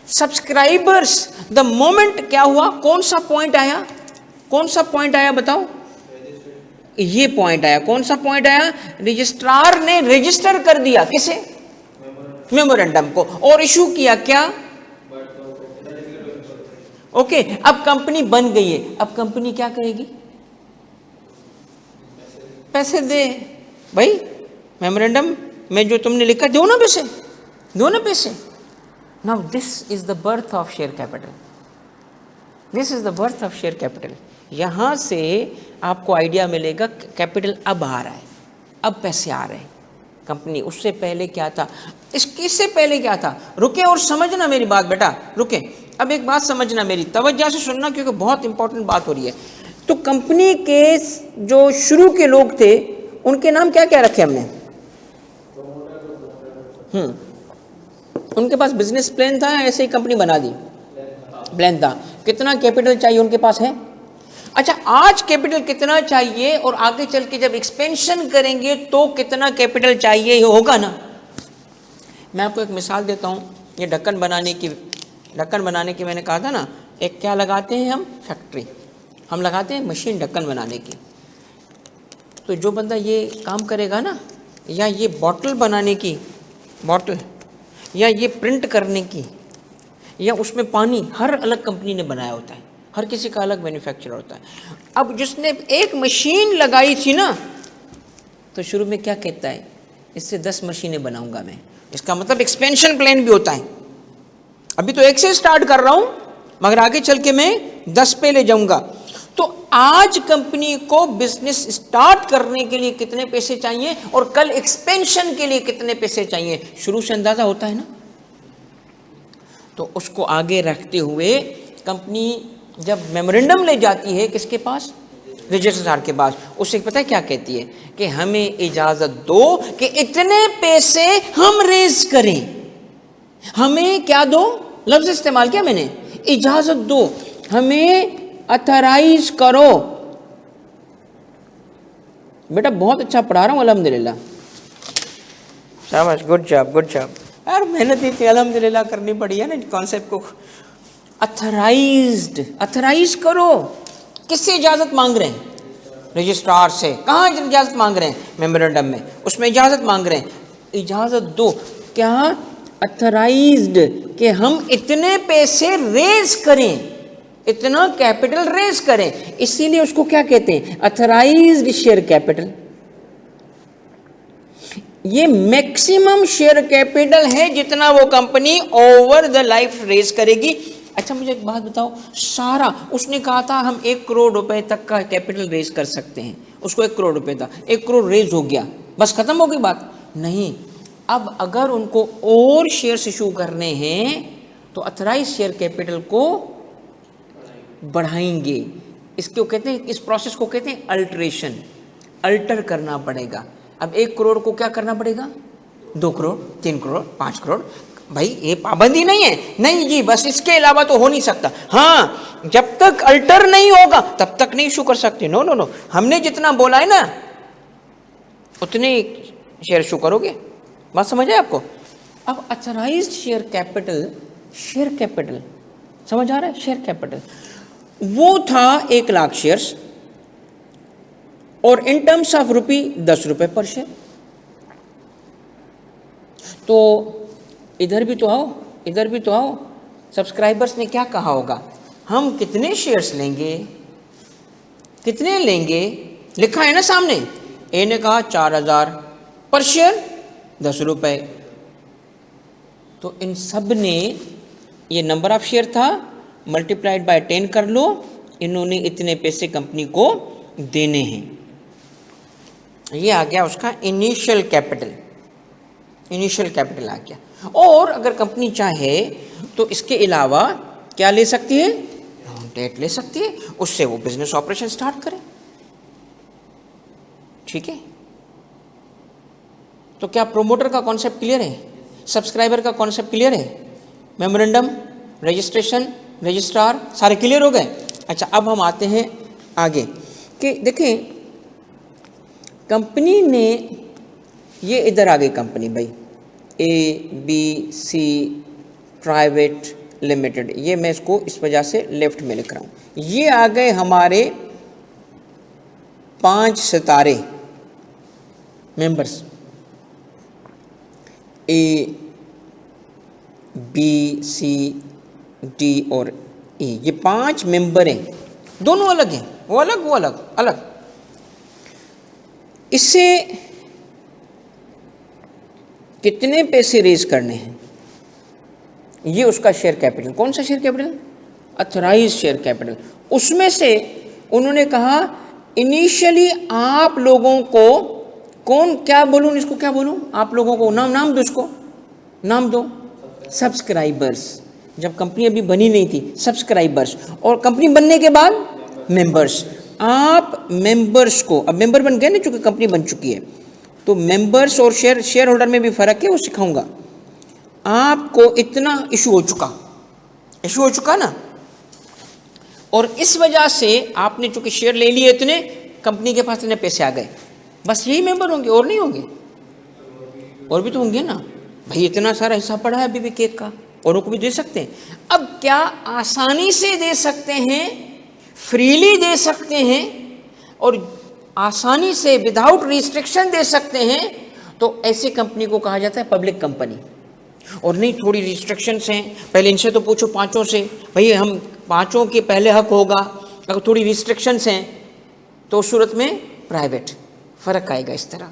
सब्सक्राइबर्स द मोमेंट क्या हुआ, कौन सा पॉइंट आया, कौन सा पॉइंट आया बताओ, ये पॉइंट आया। कौन सा पॉइंट आया, रजिस्ट्रार ने रजिस्टर कर दिया किसे, मेमोरेंडम को, और इशू किया क्या, ओके। अब कंपनी बन गई है, अब कंपनी क्या करेगी, पैसे दे भाई, मेमोरेंडम में जो तुमने लिखा दो ना पैसे, दो ना पैसे। Now this is the birth of share capital, this is the birth of share capital. यहां से आपको आइडिया मिलेगा कैपिटल अब आ रहा है, अब पैसे आ रहे हैं। कंपनी उससे पहले क्या था, इससे पहले क्या था, रुके और समझना मेरी बात बेटा, रुके। अब एक बात समझना, मेरी तवज्जो से सुनना क्योंकि बहुत इंपॉर्टेंट बात हो रही है। तो कंपनी के जो शुरू के लोग थे उनके नाम क्या क्या रखे हमने, उनके पास बिजनेस प्लान था, ऐसे ही कंपनी बना दी, प्लान था। कितना कैपिटल चाहिए उनके पास है, अच्छा आज कैपिटल कितना चाहिए और आगे चल के जब एक्सपेंशन करेंगे तो कितना कैपिटल चाहिए, ये होगा ना। मैं आपको एक मिसाल देता हूँ, ये ढक्कन बनाने की मैंने कहा था ना, एक क्या लगाते हैं हम, फैक्ट्री, हम लगाते हैं मशीन ढक्कन बनाने की। तो जो बंदा ये काम करेगा ना, या ये बॉटल बनाने की, बॉटल, या ये प्रिंट करने की, या उसमें पानी, हर अलग कंपनी ने बनाया होता है, हर किसी का अलग मैन्युफैक्चर होता है। अब जिसने एक मशीन लगाई थी ना, तो शुरू में क्या कहता है, इससे 10 मशीनें बनाऊंगा मैं, इसका मतलब एक्सपेंशन प्लान भी होता है। अभी तो एक से स्टार्ट कर रहा हूं, मगर आगे चल के मैं 10 पे ले जाऊंगा। तो आज कंपनी को बिजनेस स्टार्ट करने के लिए कितने पैसे चाहिए और कल एक्सपेंशन के लिए कितने पैसे चाहिए, शुरू से अंदाजा होता है ना। तो उसको आगे रखते हुए कंपनी जब मेमोरेंडम ले जाती है किसके पास, रजिस्ट्रार के पास, उससे पता है क्या कहती है कि हमें इजाजत दो कि इतने पैसे हम रेज करें, हमें क्या दो, लफ्ज इस्तेमाल किया मैंने, इजाजत दो, हमें अथराइज करो। बेटा बहुत अच्छा पढ़ा रहा हूँ अल्हम्दुलिल्लाह, शाबाश, गुड जॉब गुड जॉब। यार मेहनत इतनी अल्हम्दुलिल्लाह करनी पड़ी है ना कॉन्सेप्ट को। अथराइज्ड, अथराइज करो। किससे इजाज़त मांग रहे हैं? रजिस्ट्रार से। कहाँ इजाज़त मांग रहे हैं? मेमोरेंडम में, उसमें इजाज़त मांग रहे हैं। इजाज़त दो। क्या? अथराइज्ड, कि हम इतने पैसे रेज करें, इतना कैपिटल रेज करें, इसीलिए उसको क्या कहते हैं? Authorised share capital. ये मैक्सिमम शेयर कैपिटल है जितना वो company over the life raise करेगी। अच्छा मुझे एक बात बताओ, सारा उसने कहा था हम 1 करोड़ रुपए तक का कैपिटल रेज कर सकते हैं, उसको 1 करोड़ रुपए था, 1 करोड़ रेज हो गया, बस खत्म हो गई बात? नहीं, अब अगर उनको और शेयर्स इशू करने हैं तो अथराइज शेयर कैपिटल को बढ़ाएंगे। इसको कहते हैं, इस प्रोसेस को कहते हैं अल्टरेशन। अल्टर करना पड़ेगा। अब 1 करोड़ को क्या करना पड़ेगा? 2 करोड़, 3 करोड़, 5 करोड़। भाई ये पाबंदी नहीं है, नहीं जी, बस इसके अलावा तो हो नहीं सकता। हाँ, जब तक अल्टर नहीं होगा तब तक नहीं इशू कर सकते। नो नो नो, हमने जितना बोला है ना उतने शेयर इशू करोगे। बात समझ आए आपको? अब अथराइज्ड शेयर कैपिटल, शेयर कैपिटल समझ आ रहा है? शेयर कैपिटल वो था 1 लाख शेयर्स, और इन टर्म्स ऑफ रुपी 10 रुपए पर शेयर। तो इधर भी तो आओ, इधर भी तो आओ। सब्सक्राइबर्स ने क्या कहा होगा? हम कितने शेयर्स लेंगे, कितने लेंगे, लिखा है ना सामने। ए ने कहा 4000 पर शेयर 10 रुपए। तो इन सब ने, ये नंबर ऑफ शेयर था, मल्टीप्लाइड बाय 10 कर लो, इन्होंने इतने पैसे कंपनी को देने हैं। ये आ गया उसका इनिशियल कैपिटल, इनिशियल कैपिटल आ गया। और अगर कंपनी चाहे तो इसके अलावा क्या ले सकती है? डेट ले सकती है, उससे वो बिजनेस ऑपरेशन स्टार्ट करे। ठीक है, तो क्या प्रोमोटर का कॉन्सेप्ट क्लियर है? सब्सक्राइबर का कॉन्सेप्ट क्लियर है? मेमोरेंडम, रजिस्ट्रेशन, रजिस्ट्रार सारे क्लियर हो गए? अच्छा, अब हम आते हैं आगे कि देखें कंपनी ने, ये इधर आ गई कंपनी भाई, ABC प्राइवेट लिमिटेड, ये मैं इसको इस वजह से लेफ्ट में लिख रहा हूँ। ये आ गए हमारे 5 सितारे मेंबर्स, ABCD और E, ये 5 मेंबर हैं, दोनों अलग हैं, वो अलग वो अलग अलग। इससे कितने पैसे रेज करने हैं, ये उसका शेयर कैपिटल। कौन सा share capital? Authorise share capital. उसमें से उन्होंने कहा इनिशियली आप लोगों को, कौन, क्या बोलूं इसको, क्या बोलूं, आप लोगों को नाम दो, इसको नाम दो, सब्सक्राइबर्स। जब कंपनी अभी बनी नहीं थी, सब्सक्राइबर्स, और कंपनी बनने के बाद मेंबर्स। आप मेंबर्स को, अब मेंबर बन गए ना, चूंकि कंपनी बन चुकी है, तो मेंबर्स और शेयर होल्डर में भी फर्क है, वो सिखाऊंगा आपको। इतना इशू हो चुका ना, और इस वजह से आपने चूंकि शेयर ले लिए इतने, कंपनी के पास इतने पैसे आ गए, बस यही मेंबर होंगे और नहीं होंगे? और भी तो होंगे ना भाई, इतना सारा हिस्सा पड़ा है अभी भी केक का, औरों को भी दे सकते हैं। अब क्या आसानी से दे सकते हैं, फ्रीली दे सकते हैं, और आसानी से विदाउट रिस्ट्रिक्शन दे सकते हैं, तो ऐसी कंपनी को कहा जाता है पब्लिक कंपनी। और नहीं, थोड़ी रिस्ट्रिक्शंस हैं, पहले इनसे तो पूछो 5 से, भाई हम 5 के पहले हक होगा, अगर थोड़ी रिस्ट्रिक्शंस हैं तो उस सूरत में प्राइवेट, फ़र्क आएगा इस तरह।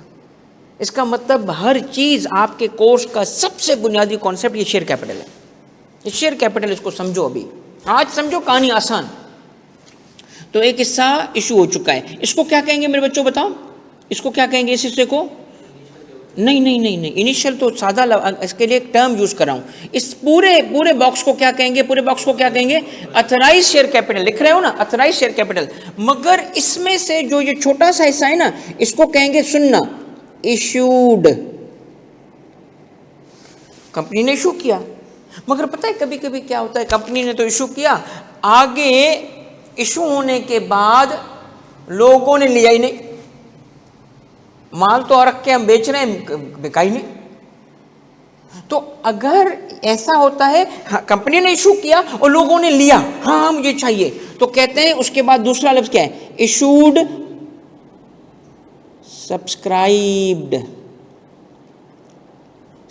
इसका मतलब हर चीज़, आपके कोर्स का सबसे बुनियादी कॉन्सेप्ट ये शेयर कैपिटल है। ये शेयर कैपिटल, इसको समझो, अभी आज समझो, कहानी आसान। तो एक हिस्सा इशू हो चुका है, इसको क्या कहेंगे मेरे बच्चों, बताओ, इसको क्या कहेंगे इस हिस्से को? नहीं, इनिशियल तो सादा, इसके लिए एक टर्म यूज कर रहा हूं। इस पूरे बॉक्स को क्या कहेंगे? पूरे बॉक्स को क्या कहेंगे? Authorise share capital. लिख रहे हो ना, अथराइज शेयर कैपिटल। मगर इसमें से जो ये छोटा सा हिस्सा है ना, इसको कहेंगे, सुनना, इशूड। कंपनी ने इशू किया, मगर पता है कभी कभी क्या होता है, कंपनी ने तो इशू किया, आगे इशू होने के बाद लोगों ने लिया ही नहीं, माल तो रख के हम बेच रहे हैं, बिका ही नहीं। तो अगर ऐसा होता है, हाँ, कंपनी ने इशू किया और लोगों ने लिया, हाँ मुझे चाहिए, तो कहते हैं उसके बाद दूसरा लफ्ज क्या है, इशूड सब्सक्राइब्ड।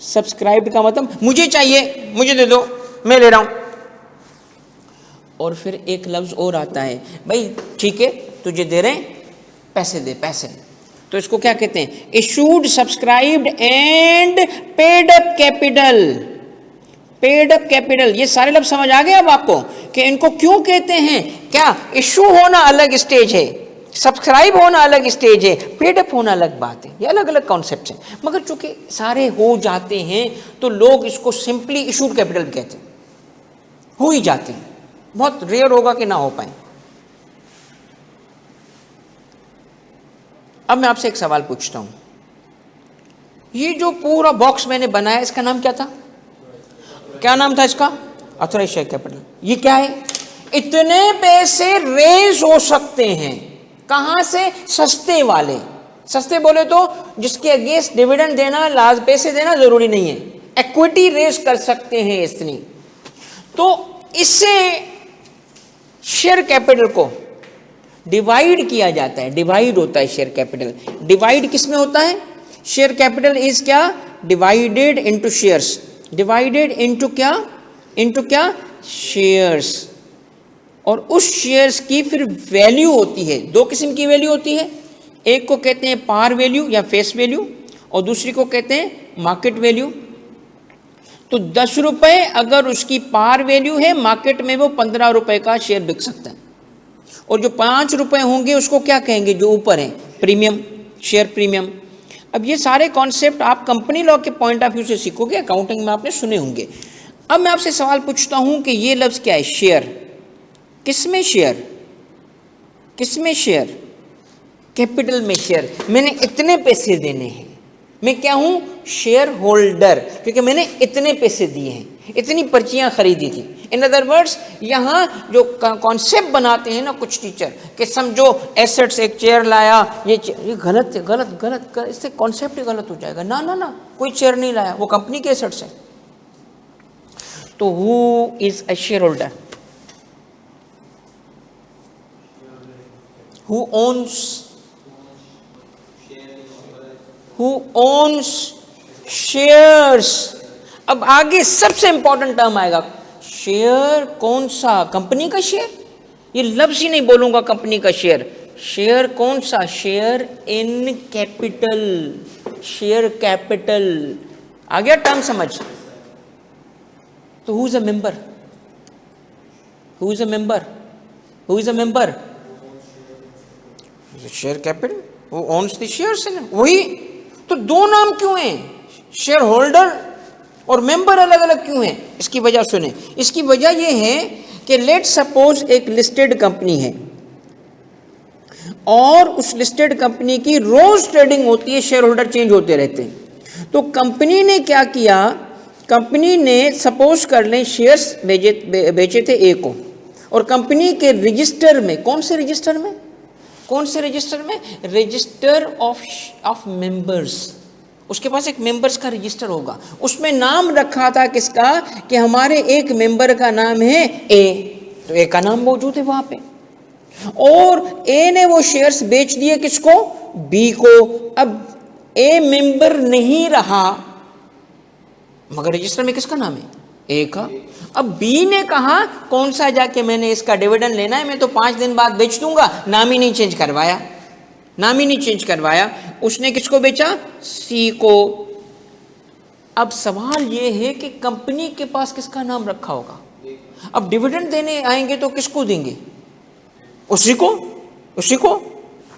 सब्सक्राइब्ड का मतलब मुझे चाहिए, मुझे दे दो, मैं ले रहा हूं। और फिर एक लफ्ज और आता है, भाई ठीक है तुझे दे रहे हैं, पैसे दे पैसे। तो इसको क्या कहते हैं, issued subscribed and paid up capital. Paid up capital, ये सारे लफ्ज समझ आ गए अब आपको कि इनको क्यों कहते हैं। क्या, इशू होना अलग स्टेज है, सब्सक्राइब होना अलग स्टेज है, पेड अप होना अलग बात है, ये अलग अलग कॉन्सेप्ट हैं। मगर चूंकि सारे हो जाते हैं तो लोग इसको सिंपली इशूड कैपिटल कहते हैं, हो ही जाते हैं, बहुत रेयर होगा कि ना हो पाए। अब मैं आपसे एक सवाल पूछता हूं, ये जो पूरा बॉक्स मैंने बनाया इसका नाम क्या था, क्या नाम था इसका, ऑथराइज्ड शेयर कैपिटल। ये क्या है, इतने पैसे रेज हो सकते हैं, कहां से, सस्ते वाले। सस्ते बोले तो जिसके अगेंस्ट डिविडेंड देना, लास्ट पैसे देना जरूरी नहीं है, इक्विटी रेज कर सकते हैं इतनी। तो इससे शेयर कैपिटल को डिवाइड किया जाता है, डिवाइड होता है शेयर कैपिटल। डिवाइड किस में होता है, शेयर कैपिटल इज क्या, divided into shares, divided into क्या, इनटू क्या, शेयर्स। और उस शेयर्स की फिर वैल्यू होती है, दो किस्म की वैल्यू होती है, एक को कहते हैं पार वैल्यू या फेस वैल्यू, और दूसरी को कहते हैं मार्केट वैल्यू। तो 10 रुपए अगर उसकी पार वैल्यू है, मार्केट में वो 15 रुपए का शेयर बिक सकता है। और जो 5 रुपए होंगे उसको क्या कहेंगे, जो ऊपर है, प्रीमियम, शेयर प्रीमियम। अब ये सारे कॉन्सेप्ट आप कंपनी लॉ के पॉइंट ऑफ व्यू से सीखोगे, अकाउंटिंग में आपने सुने होंगे। अब मैं आपसे सवाल पूछता हूं कि ये लफ्ज क्या है, शेयर, किसमें शेयर, किसमें शेयर, कैपिटल में शेयर। मैंने इतने पैसे देने हैं, मैं क्या हूं, शेयर होल्डर, क्योंकि मैंने इतने पैसे दिए हैं, इतनी पर्चियां खरीदी थी। इन अदर वर्ड्स, यहाँ जो कॉन्सेप्ट बनाते हैं ना कुछ टीचर, कि समझो एसेट्स, एक चेयर लाया, ये गलत गलत गलत, इससे कॉन्सेप्ट ही गलत हो जाएगा। ना ना ना, कोई चेयर नहीं लाया, वो कंपनी के एसेट्स है। तो who is a share holder, who owns shares. अब आगे सबसे इंपॉर्टेंट टर्म आएगा, शेयर कौन सा, कंपनी का शेयर, ये लफ्ज ही नहीं बोलूंगा कंपनी का शेयर। शेयर कौन सा, share in capital, share capital. आ गया टर्म समझ। तो who is a member, who is a member, who is a member, share capital, वो ओन्स द शेयर्स है ना, वही। तो दो नाम क्यों हैं, शेयर होल्डर और मेंबर अलग अलग क्यों हैं, इसकी वजह सुने। इसकी वजह यह है कि लेट सपोज एक लिस्टेड कंपनी है और उस लिस्टेड कंपनी की रोज ट्रेडिंग होती है, शेयर होल्डर चेंज होते रहते हैं। तो कंपनी ने क्या किया, कंपनी ने सपोज कर लें शेयर्स बेचे थे ए को, और कंपनी के रजिस्टर में, कौन से रजिस्टर में, कौन से रजिस्टर में, रजिस्टर ऑफ मेंबर्स, उसके पास एक मेंबर्स का रजिस्टर होगा, उसमें नाम रखा था किसका, कि हमारे एक मेंबर का नाम है ए, तो ए का नाम मौजूद है वहां पे। और ए ने वो शेयर्स बेच दिए किसको, बी को। अब ए मेंबर नहीं रहा, मगर रजिस्टर में किसका नाम है, ए का। अब बी ने कहा कौन सा जाके मैंने इसका डिविडेंड लेना है, मैं तो 5 दिन बाद बेच दूंगा, नाम ही नहीं चेंज करवाया, नाम ही नहीं चेंज करवाया। उसने किसको बेचा, सी को। अब सवाल ये है कि कंपनी के पास किसका नाम रखा होगा। अब डिविडेंड देने आएंगे तो किसको देंगे, उसी को, उसी को।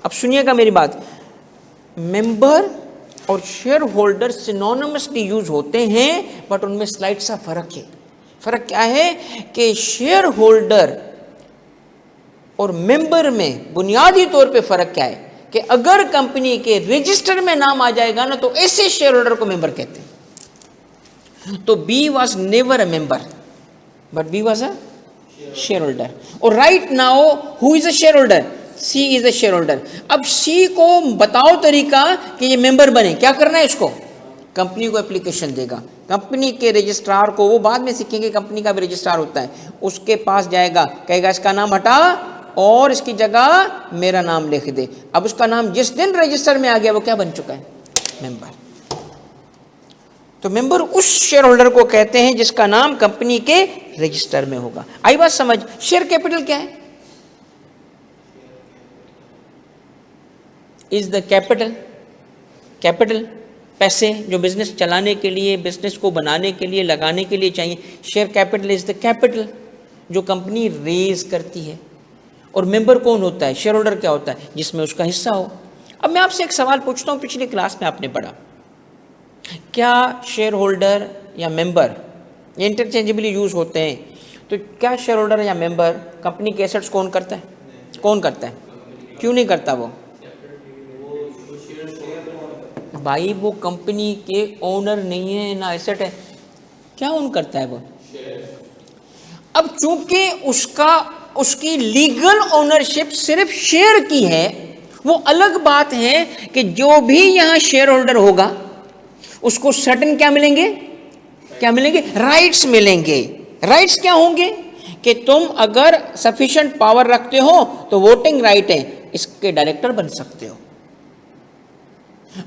अब सुनिएगा मेरी बात, मेंबर और शेयर होल्डर सिनोनिमसली यूज होते हैं, बट उनमें स्लाइड सा फर्क है। फर्क क्या है कि शेयर होल्डर और मेंबर में बुनियादी तौर पे फर्क क्या है कि अगर कंपनी के रजिस्टर में नाम आ जाएगा ना, तो ऐसे शेयर होल्डर को मेंबर कहते हैं। तो B was never a member, but B was a shareholder. और right now who is a shareholder? C is a shareholder. अब सी को बताओ तरीका कि ये मेंबर बने। क्या करना है इसको? कंपनी को एप्लीकेशन देगा, कंपनी के रजिस्ट्रार को, वो बाद में सीखेंगे कंपनी का भी रजिस्ट्रार होता है, उसके पास जाएगा, कहेगा इसका नाम हटा और इसकी जगह मेरा नाम लिख दे। अब उसका नाम जिस दिन रजिस्टर में आ गया वो क्या बन चुका है? मेंबर। तो मेंबर उस शेयर होल्डर को कहते हैं जिसका नाम कंपनी के रजिस्टर में होगा। आई बात समझ? शेयर कैपिटल क्या है? इज द कैपिटल, कैपिटल पैसे जो बिजनेस चलाने के लिए, बिजनेस को बनाने के लिए, लगाने के लिए चाहिए। Share capital is the capital जो कंपनी रेज करती है। और मेंबर कौन होता है? शेयर होल्डर क्या होता है? जिसमें उसका हिस्सा हो। अब मैं आपसे एक सवाल पूछता हूँ, पिछली क्लास में आपने पढ़ा, क्या शेयर होल्डर या मेंबर ये इंटरचेंजेबली यूज होते हैं? तो क्या शेयर होल्डर या मेंबर कंपनी के एसेट्स कौन करता है? कौन करता है? क्यों नहीं करता वो? भाई वो कंपनी के ओनर नहीं है, ना एसेट है। क्या ओन करता है वो? अब चूंकि उसकी लीगल ओनरशिप सिर्फ शेयर की है, वो अलग बात है कि जो भी यहां शेयर होल्डर होगा उसको सर्टेन क्या मिलेंगे? क्या मिलेंगे? राइट्स मिलेंगे। राइट्स क्या होंगे? कि तुम अगर सफिशिएंट पावर रखते हो तो वोटिंग राइट है, इसके डायरेक्टर बन सकते हो।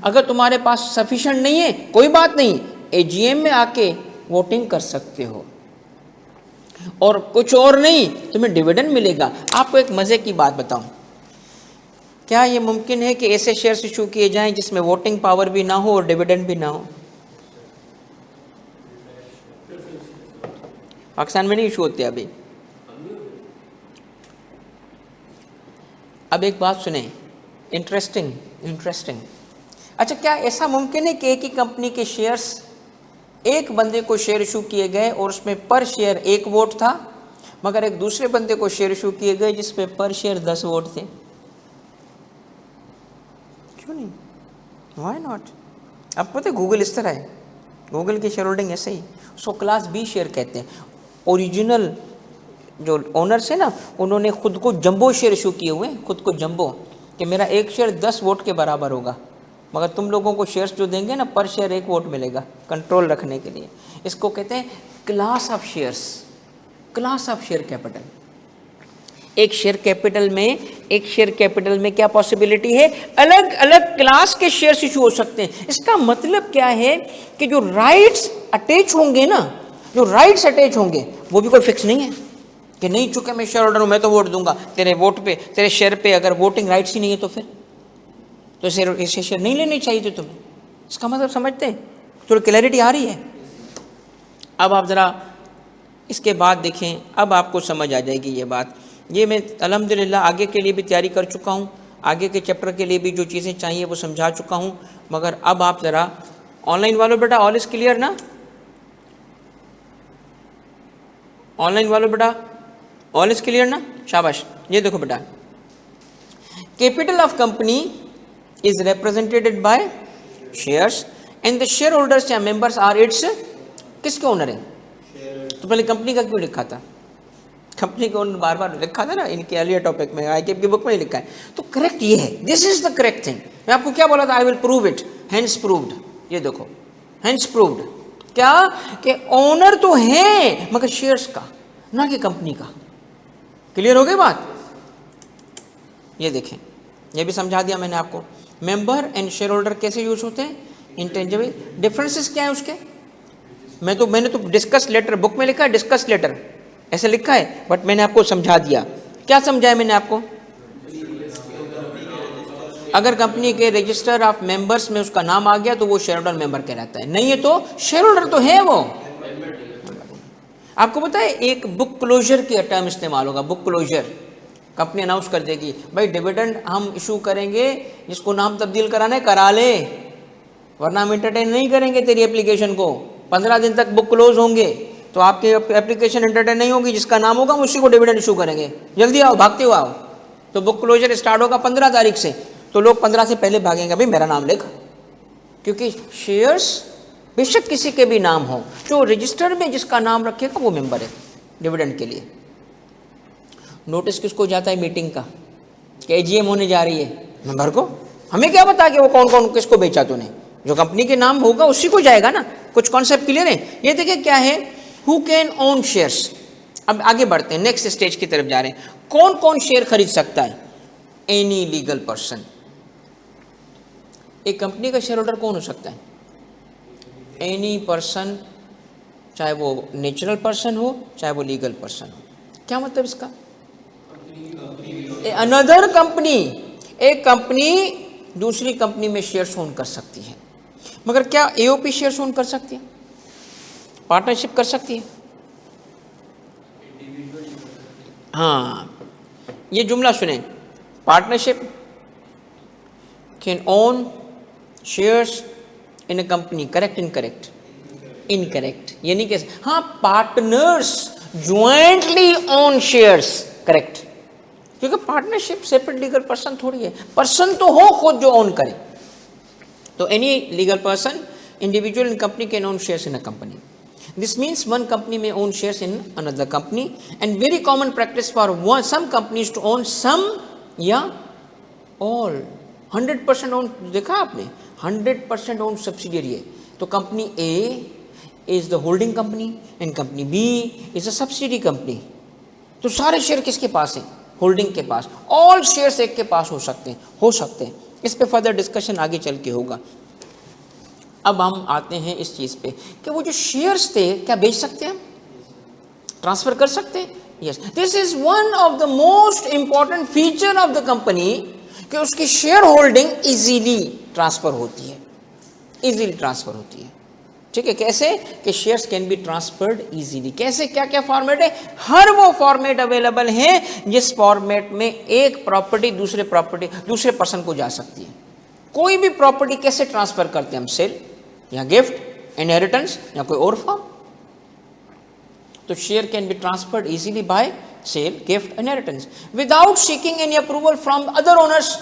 अगर तुम्हारे पास सफिशिएंट नहीं है, कोई बात नहीं, एजीएम में आके वोटिंग कर सकते हो। और कुछ और नहीं, तुम्हें डिविडेंड मिलेगा। आपको एक मजे की बात बताऊं, क्या यह मुमकिन है कि ऐसे शेयर्स इशू किए जाएं जिसमें वोटिंग पावर भी ना हो और डिविडेंड भी ना हो? पाकिस्तान में नहीं इशू होते अभी। अब एक बात सुने, इंटरेस्टिंग इंटरेस्टिंग। अच्छा, क्या ऐसा मुमकिन है कि एक ही कंपनी के शेयर्स, एक बंदे को शेयर इशू किए गए और उसमें पर शेयर 1 वोट था, मगर एक दूसरे बंदे को शेयर इशू किए गए जिसमें पर शेयर 10 वोट थे? क्यों नहीं? Why not? अब पता है गूगल इस तरह है, गूगल की शेयर होल्डिंग ऐसे ही, उसको क्लास बी शेयर कहते हैं। ओरिजिनल जो ओनर्स है ना, उन्होंने खुद को जंबो शेयर इशू किए हुए हैं, खुद को जंबो, कि मेरा एक शेयर 10 वोट के बराबर होगा, मगर तुम लोगों को शेयर्स जो देंगे ना, पर शेयर 1 वोट मिलेगा, कंट्रोल रखने के लिए। इसको कहते हैं class of shares, class of share capital. एक शेयर कैपिटल में क्या पॉसिबिलिटी है? अलग अलग क्लास के शेयर्स इशू हो सकते हैं। इसका मतलब क्या है कि जो राइट्स अटैच होंगे ना, जो राइट्स अटैच होंगे वो भी कोई फिक्स नहीं है कि नहीं, चूंकि मैं शेयर होल्डर हूं मैं तो वोट दूंगा। तेरे वोट पे, तेरे शेयर पे अगर वोटिंग राइट्स ही नहीं है तो फिर तो ऐसे शेयर नहीं लेने चाहिए थे तुम्हें। इसका मतलब समझते हैं? थोड़ी क्लैरिटी आ रही है? अब आप ज़रा इसके बाद देखें, अब आपको समझ आ जाएगी ये बात। ये मैं अल्हम्दुलिल्लाह आगे के लिए भी तैयारी कर चुका हूँ, आगे के चैप्टर के लिए भी जो चीज़ें चाहिए वो समझा चुका हूँ। मगर अब आप ज़रा ऑनलाइन वालों बेटा, ऑल इज़ क्लियर ना? ऑनलाइन वालों बेटा, ऑल इज़ क्लियर ना? शाबाश। ये देखो बेटा, capital of company is represented by shares and the shareholders या members are its, किसके ओनर है? तो पहले कंपनी का क्यों लिखा था? कंपनी का ओनर बार बार लिखा था ना इनके अर्लियर टॉपिक में, आईकेएफ की बुक में ही लिखा है। तो करेक्ट ये है, this is the correct thing. मैं आपको क्या बोला था? I will prove it, hence proved. ये देखो, हेंस प्रूव्ड क्या कि ओनर तो है मगर शेयर्स का, ना कि कंपनी का। क्लियर हो गई बात? ये देखें, ये भी समझा दिया मैंने आपको। मेंबर एंड शेयर होल्डर कैसे यूज होते हैं? इंटेंजिबल। डिफरेंसेस क्या है उसके? मैंने तो डिस्कस लेटर, बुक में लिखा है डिस्कस लेटर, ऐसे लिखा है, बट मैंने आपको समझा दिया। क्या समझाया मैंने आपको? अगर कंपनी के रजिस्टर ऑफ मेंबर्स में उसका नाम आ गया तो वो शेयर होल्डर मेंबर कहलाता है, नहीं है तो शेयर होल्डर तो है वो। आपको पता है एक बुक क्लोजर की टर्म इस्तेमाल होगा, बुक क्लोजर। कंपनी अनाउंस कर देगी, भाई डिविडेंड हम इशू करेंगे, जिसको नाम तब्दील कराना है करा ले, वरना हम एंटरटेन नहीं करेंगे तेरी एप्लीकेशन को। 15 दिन तक बुक क्लोज होंगे तो आपकी एप्लीकेशन एंटरटेन नहीं होगी, जिसका नाम होगा हम उसी को डिविडेंड इशू करेंगे। जल्दी आओ, भागते हुए आओ। तो बुक क्लोजर स्टार्ट होगा 15 तारीख से, तो लोग 15 से पहले भागेंगे, भाई मेरा नाम लिख, क्योंकि शेयर्स बेशक किसी के भी नाम हो, जो रजिस्टर में जिसका नाम रखेगा वो मेंबर है डिविडेंड के लिए। नोटिस किसको जाता है मीटिंग का कि एजीएम होने जा रही है? मेंबर को। हमें क्या पता कि वो कौन कौन किसको बेचा तूने? जो कंपनी के नाम होगा उसी को जाएगा ना। कुछ कॉन्सेप्ट क्लियर है? ये देखिए क्या है, हु कैन ओन शेयर्स। अब आगे बढ़ते हैं, नेक्स्ट स्टेज की तरफ जा रहे हैं। कौन कौन शेयर खरीद सकता है? Any legal person. एक कंपनी का शेयर होल्डर कौन हो सकता है? एनी पर्सन, चाहे वो नेचुरल पर्सन हो चाहे वो लीगल पर्सन हो। क्या मतलब इसका? अनदर कंपनी, एक कंपनी दूसरी कंपनी में शेयर्स ओन कर सकती है, मगर क्या एओपी शेयर्स ओन कर सकती है? पार्टनरशिप कर सकती है? हाँ, ये जुमला सुने, partnership can own shares in a company. Correct incorrect? Incorrect. ये नहीं कैसे? हाँ, partners jointly own shares. Correct, क्योंकि पार्टनरशिप सेपरेट लीगल पर्सन थोड़ी है, पर्सन तो हो खुद जो ओन करे। तो any legal person, individual in company can own shares in a company. This means one company may own shares in another company, and very common practice for some companies to own some या all 100% own। देखा आपने 100% own subsidiary है, तो company A is the holding company and company B is a subsidiary company। तो सारे शेयर किसके पास है? होल्डिंग के पास। ऑल शेयर्स एक के पास हो सकते हैं। इस पे फर्दर डिस्कशन आगे चल के होगा। अब हम आते हैं इस चीज़ पे कि वो जो शेयर्स थे क्या बेच सकते हैं? ट्रांसफर कर सकते हैं? Yes, this is one of the most important feature of the company कि उसकी शेयर होल्डिंग इजीली ट्रांसफर होती है। ठीक है, कैसे कि shares can be transferred easily. कैसे? क्या क्या फॉर्मेट है? हर वो फॉर्मेट अवेलेबल है जिस फॉर्मेट में एक प्रॉपर्टी दूसरे पर्सन को जा सकती है। कोई भी प्रॉपर्टी कैसे ट्रांसफर करते हैं हम? सेल या गिफ्ट, इनहेरिटेंस या कोई और फॉर्म। तो share can be transferred easily by sale, gift, inheritance without seeking any approval from other owners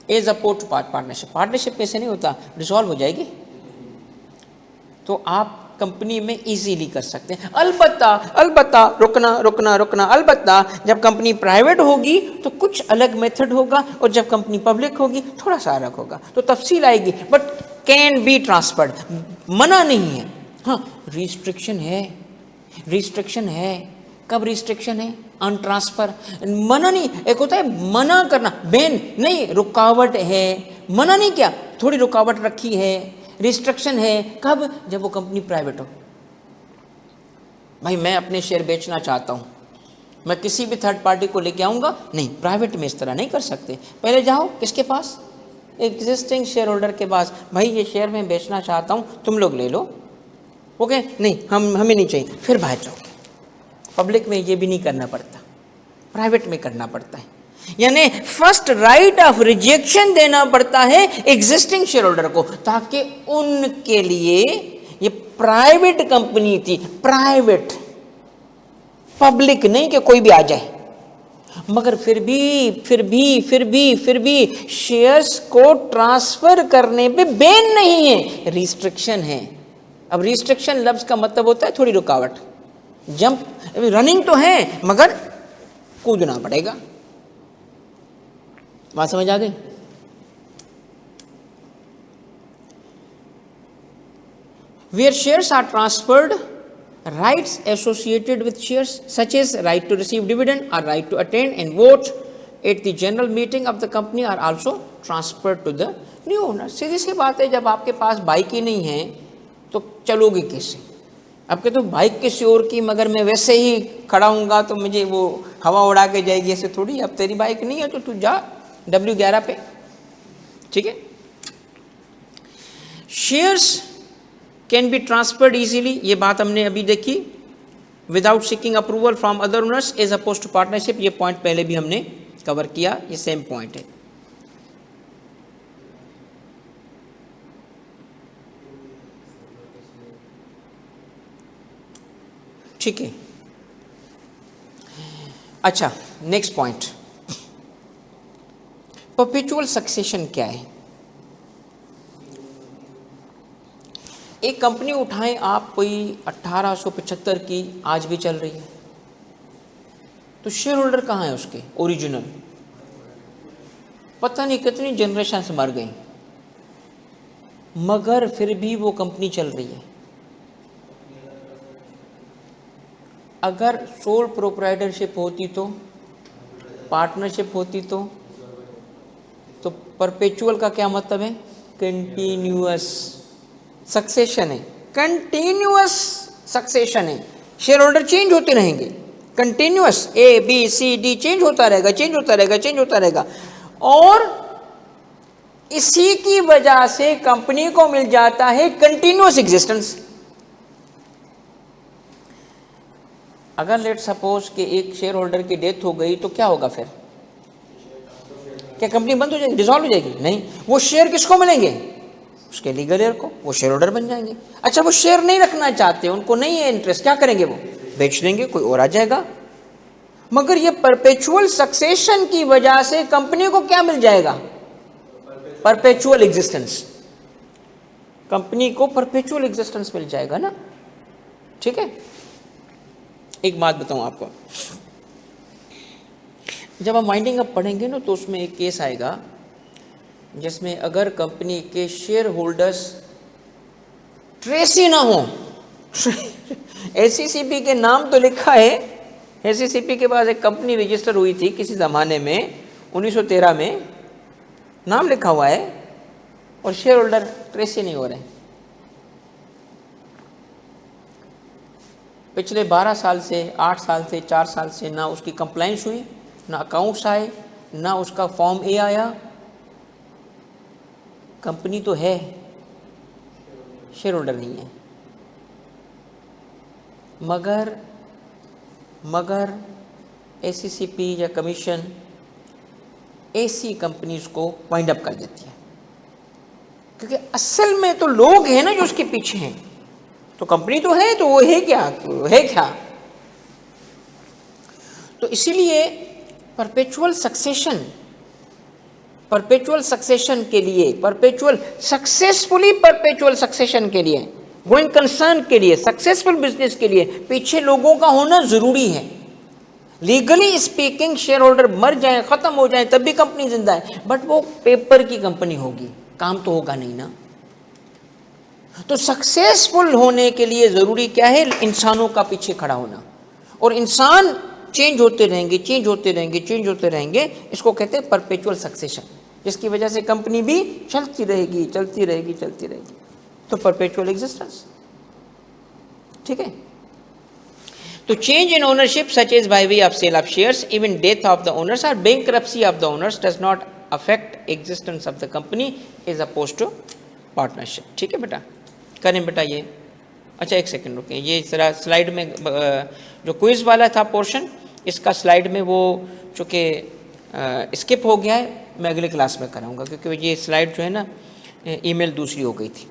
as opposed to partnership. Partnership में से नहीं होता, डिसॉल्व हो जाएगी। तो आप कंपनी में इजीली कर सकते हैं। अलबत्ता रुकना, अलबत्ता जब कंपनी प्राइवेट होगी तो कुछ अलग मेथड होगा, और जब कंपनी पब्लिक होगी थोड़ा सा अलग होगा। तो तफसील आएगी, बट कैन बी ट्रांसफर्ड, मना नहीं है। हाँ, रिस्ट्रिक्शन है। कब रिस्ट्रिक्शन है? On transfer. मना नहीं, एक होता है मना करना, बैन नहीं, रुकावट है। मना नहीं किया, थोड़ी रुकावट रखी है, रिस्ट्रिक्शन है। कब? जब वो कंपनी प्राइवेट हो। भाई मैं अपने शेयर बेचना चाहता हूँ, मैं किसी भी थर्ड पार्टी को लेके आऊँगा? नहीं, प्राइवेट में इस तरह नहीं कर सकते। पहले जाओ किसके पास? एग्जिस्टिंग शेयर होल्डर के पास। भाई ये शेयर मैं बेचना चाहता हूँ, तुम लोग ले लो। ओके, नहीं हमें नहीं चाहिए, फिर बाहर जाओ। पब्लिक में ये भी नहीं करना पड़ता, प्राइवेट में करना पड़ता है। यानी फर्स्ट राइट ऑफ रिजेक्शन देना पड़ता है एग्जिस्टिंग शेयर होल्डर को, ताकि उनके लिए ये प्राइवेट कंपनी थी, प्राइवेट, पब्लिक नहीं कि कोई भी आ जाए। मगर फिर भी शेयर्स को ट्रांसफर करने पे बैन नहीं है, रिस्ट्रिक्शन है। अब रिस्ट्रिक्शन लफ्ज का मतलब होता है थोड़ी रुकावट, जंप, रनिंग तो है मगर कूदना पड़ेगा। बात समझ आ गई? Where shares are transferred, rights associated with shares such as right to receive dividend or right to attend and vote at the general meeting of the company are also transferred to the new owner। सीधी सी बात है, जब आपके पास बाइक ही नहीं है तो चलोगे कैसे? आपके तो बाइक किसी और की, मगर मैं वैसे ही खड़ा हूँगा तो मुझे वो हवा उड़ा के जाएगी, ऐसे थोड़ी। अब तेरी बाइक नहीं है तो तू जा W11 पे। ठीक है, shares can be transferred easily, ये बात हमने अभी देखी, without seeking approval from other owners as opposed to partnership. ये पॉइंट पहले भी हमने कवर किया, ये सेम पॉइंट है। ठीक है, अच्छा नेक्स्ट पॉइंट, परपेचुअल सक्सेशन क्या है? एक कंपनी उठाएं आप, कोई 1875 की आज भी चल रही है, तो शेयर होल्डर कहाँ है उसके ओरिजिनल? पता नहीं कितनी जनरेशन से मर गई, मगर फिर भी वो कंपनी चल रही है। अगर सोल प्रोप्राइटरशिप होती तो, पार्टनरशिप होती तो परपेचुअल का क्या मतलब है? कंटिन्यूअस सक्सेशन है, कंटिन्यूअस सक्सेशन है। शेयर होल्डर चेंज होते रहेंगे, कंटिन्यूअस ABCD चेंज होता रहेगा, चेंज होता रहेगा, चेंज होता रहेगा। और इसी की वजह से कंपनी को मिल जाता है कंटिन्यूअस एग्जिस्टेंस। अगर लेट सपोज कि एक शेयर होल्डर की डेथ हो गई तो क्या होगा फिर? क्या कंपनी बंद हो जाएगी, डिसॉल्व हो जाएगी? नहीं, वो शेयर किसको मिलेंगे? उसके लीगल हेयर को, वो शेयर होल्डर बन जाएंगे। अच्छा, वो शेयर नहीं रखना चाहते, उनको नहीं है इंटरेस्ट, क्या करेंगे? वो बेच देंगे, कोई और आ जाएगा। मगर ये परपेचुअल सक्सेशन की वजह से कंपनी को क्या मिल जाएगा? Perpetual existence. कंपनी को परपेचुअल एग्जिस्टेंस मिल जाएगा ना। ठीक है, एक बात बताऊं आपको, जब हम वाइंडिंग अप पढ़ेंगे ना तो उसमें एक केस आएगा जिसमें अगर कंपनी के शेयर होल्डर्स ट्रेस ही ना हो SCCP के नाम तो लिखा है, SCCP के पास एक कंपनी रजिस्टर हुई थी किसी ज़माने में 1913 में, नाम लिखा हुआ है और शेयर होल्डर ट्रेस ही नहीं हो रहे। पिछले 12 साल से, 8 साल से, 4 साल से ना उसकी कंप्लाइंस हुई, ना अकाउंट्स आए, ना उसका फॉर्म A आया। कंपनी तो है, शेयर होल्डर नहीं है। मगर SCCP या कमीशन ऐसी कंपनीज को वाइंड अप कर देती है, क्योंकि असल में तो लोग हैं ना जो उसके पीछे हैं। तो कंपनी तो है, तो वो है क्या, है क्या? तो इसीलिए परपेचुअल सक्सेशन के लिए, परपेचुअल सक्सेशन के लिए, गोइंग कंसर्न के लिए, सक्सेसफुल बिजनेस के लिए पीछे लोगों का होना जरूरी है। लीगली स्पीकिंग शेयर होल्डर मर जाए, खत्म हो जाए, तब भी कंपनी जिंदा है, बट वो पेपर की कंपनी होगी, काम तो होगा नहीं ना। तो सक्सेसफुल होने के लिए जरूरी क्या है? इंसानों का पीछे खड़ा होना। और इंसान चेंज होते रहेंगे, चेंज होते रहेंगे, चेंज होते रहेंगे। इसको कहते हैं परपेचुअल सक्सेशन, जिसकी वजह से कंपनी भी चलती रहेगी, चलती रहेगी, चलती रहेगी। तो परपेचुअल एग्जिस्टेंस। ठीक है, तो change in ownership such as by way of sale of shares, even death of the owners और bankruptcy of the owners does not affect existence of the company as opposed to partnership. ठीक है बेटा, करें बेटा ये। अच्छा एक सेकंड रुकें, ये जरा स्लाइड में जो क्विज वाला था पोर्शन, इसका स्लाइड में वो चूँकि स्किप हो गया है, मैं अगले क्लास में कराऊंगा, क्योंकि ये स्लाइड जो है ना ईमेल दूसरी हो गई थी।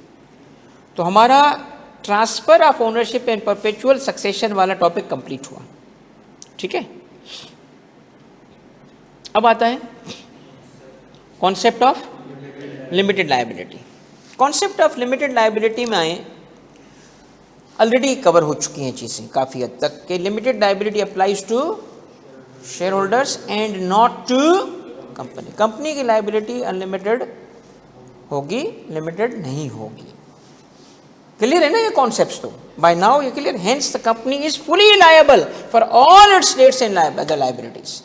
तो हमारा transfer of ownership and perpetual succession वाला टॉपिक कंप्लीट हुआ। ठीक है, अब आता है concept of limited liability. Concept of limited liability में आए, ऑलरेडी कवर हो चुकी हैं चीज़ें काफ़ी हद तक, कि limited liability applies to shareholders and not to company. Company की लायबिलिटी अनलिमिटेड होगी, लिमिटेड नहीं होगी। क्लियर है ना ये कॉन्सेप्ट्स? तो बाय नाउ ये clear. Hence the company is fully liable for all its debts and other liabilities.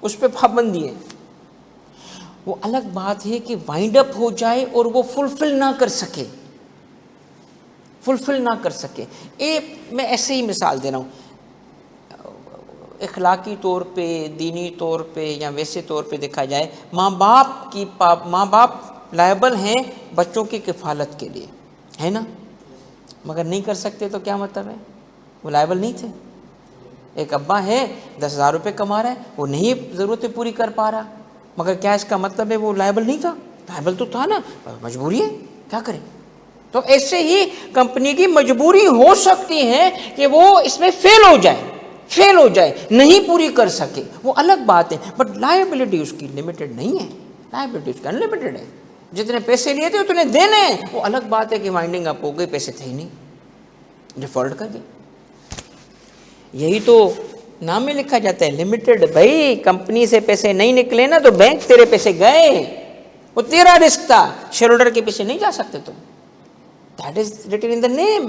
उस पर पाबंदी है। वो अलग बात है कि वाइंड अप हो जाए और वो फुलफिल ना कर सके, मैं ऐसे ही मिसाल दे रहा हूँ, इखलाकी तौर पे, दीनी तौर पे या वैसे तौर पे देखा जाए, माँ बाप लायबल हैं बच्चों की किफ़ालत के लिए, है ना, मगर नहीं कर सकते तो क्या मतलब है? वो लायबल नहीं थे। एक अब्बा है 10,000 रुपये कमा रहा है, वो नहीं ज़रूरतें पूरी कर पा रहा, मगर क्या इसका मतलब है वो लायबल नहीं था? लायबल तो था ना, मजबूरी है, क्या करें? तो ऐसे ही कंपनी की मजबूरी हो सकती है कि वो इसमें फेल हो जाए, नहीं पूरी कर सके, वो अलग बात है। बट लायबिलिटी उसकी लिमिटेड नहीं है, लायबिलिटी उसकी अनलिमिटेड है। जितने पैसे लिए थे उतने देने हैं। वो अलग बात है कि वाइंडिंग अप हो गई, पैसे थे ही नहीं, डिफॉल्ट कर गए। यही तो नाम में लिखा जाता है लिमिटेड। भाई कंपनी से पैसे नहीं निकले ना तो बैंक तेरे पैसे गए, वो तेरा रिस्क था, शेयर होल्डर के पैसे नहीं जा सकते तुम। That is written in the name,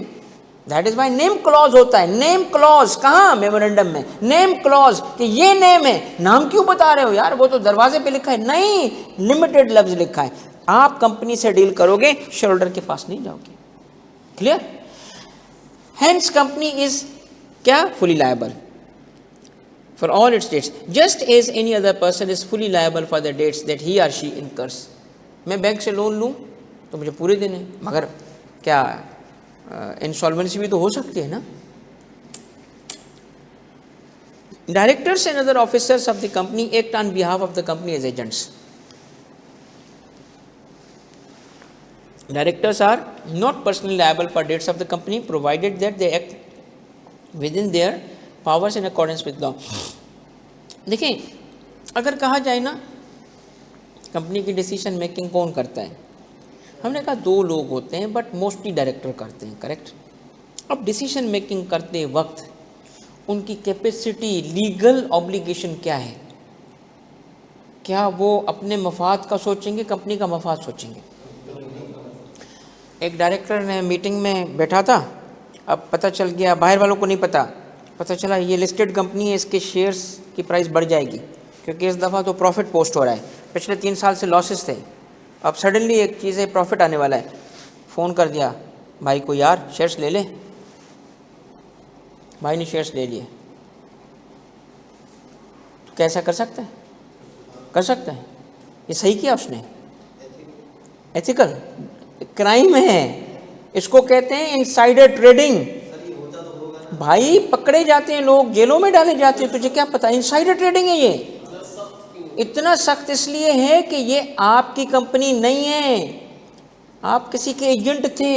that is why name clause होता है। नेम क्लॉज कहाँ? मेमोरेंडम में नेम क्लॉज कि ये नेम है। नाम क्यों बता रहे हो यार, वो तो दरवाजे पे लिखा है। नहीं, लिमिटेड लफ्ज लिखा है। आप कंपनी से डील करोगे, शेयर होल्डर के पास नहीं जाओगे। क्लियर? हेंस कंपनी इज क्या? Fully liable for all its debts, just as any other person is fully liable for the debts that he or she incurs. मैं बैंक से लोन लूँ तो मुझे पूरे देने, मगर क्या इंसॉल्वेंसी भी तो हो सकती है ना। Directors and other officers of the company act on behalf of the company as agents. Directors are not personally liable for debts of the company provided that they act within their powers in accordance with law. देखिए, अगर कहा जाए ना कंपनी की डिसीजन मेकिंग कौन करता है, हमने कहा दो लोग होते हैं बट मोस्टली डायरेक्टर करते हैं, करेक्ट। अब डिसीजन मेकिंग करते वक्त उनकी कैपेसिटी, लीगल ऑब्लिगेशन क्या है? क्या वो अपने मफाद का सोचेंगे, कंपनी का मफाद सोचेंगे? एक डायरेक्टर ने मीटिंग में बैठा था, अब पता चल गया, बाहर वालों को नहीं पता चला ये लिस्टेड कंपनी है, इसके शेयर्स की प्राइस बढ़ जाएगी क्योंकि इस दफ़ा तो प्रॉफिट पोस्ट हो रहा है, पिछले 3 साल से लॉसेस थे, अब सडनली एक चीज़ है प्रॉफिट आने वाला है। फ़ोन कर दिया भाई को, यार शेयर्स ले ले। भाई ने शेयर्स ले लिए, तो कैसा कर सकता है? कर सकता है। ये सही किया उसने? एथिकल? क्राइम है, इसको कहते हैं इनसाइडर ट्रेडिंग। भाई पकड़े जाते हैं लोग, जेलों में डाले जाते हैं, तुझे क्या पता? इनसाइडर ट्रेडिंग है ये। इतना सख्त इसलिए है कि ये आपकी कंपनी नहीं है, आप किसी के एजेंट थे,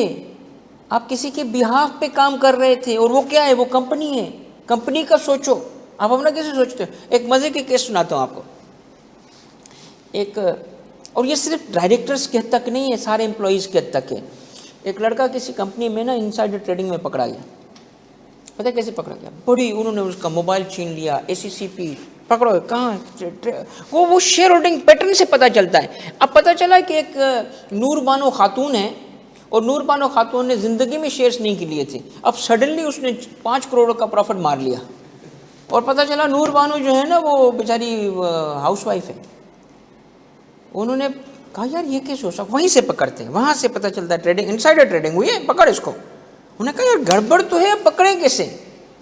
आप किसी के बिहाफ पे काम कर रहे थे, और वो क्या है? वो कंपनी है। कंपनी का सोचो, आप अपना कैसे सोचते हो? एक मज़े के केस सुनाता हूँ आपको। एक, और ये सिर्फ डायरेक्टर्स के हद तक नहीं है, सारे एम्प्लॉयज़ के हद तक है। एक लड़का किसी कंपनी में ना इनसाइडर ट्रेडिंग में पकड़ा गया। पता है कैसे पकड़ा गया? बड़ी, उन्होंने उसका मोबाइल छीन लिया, ACCP पकड़ो, कहाँ वो शेयर होल्डिंग पैटर्न से पता चलता है। अब पता चला कि एक नूर बानो खातून है, और नूर बानो खातून ने ज़िंदगी में शेयर्स नहीं लिए थे, अब सडनली उसने 5 करोड़ का प्रॉफिट मार लिया, और पता चला नूर बानो जो है ना वो बेचारी हाउसवाइफ है। उन्होंने कहा यार ये कैसे हो सकता? वहीं से पकड़ते हैं, वहाँ से पता चलता है ट्रेडिंग, इनसाइडर ट्रेडिंग हुई है, पकड़ इसको। उन्होंने कहा यार गड़बड़ तो है, पकड़े कैसे?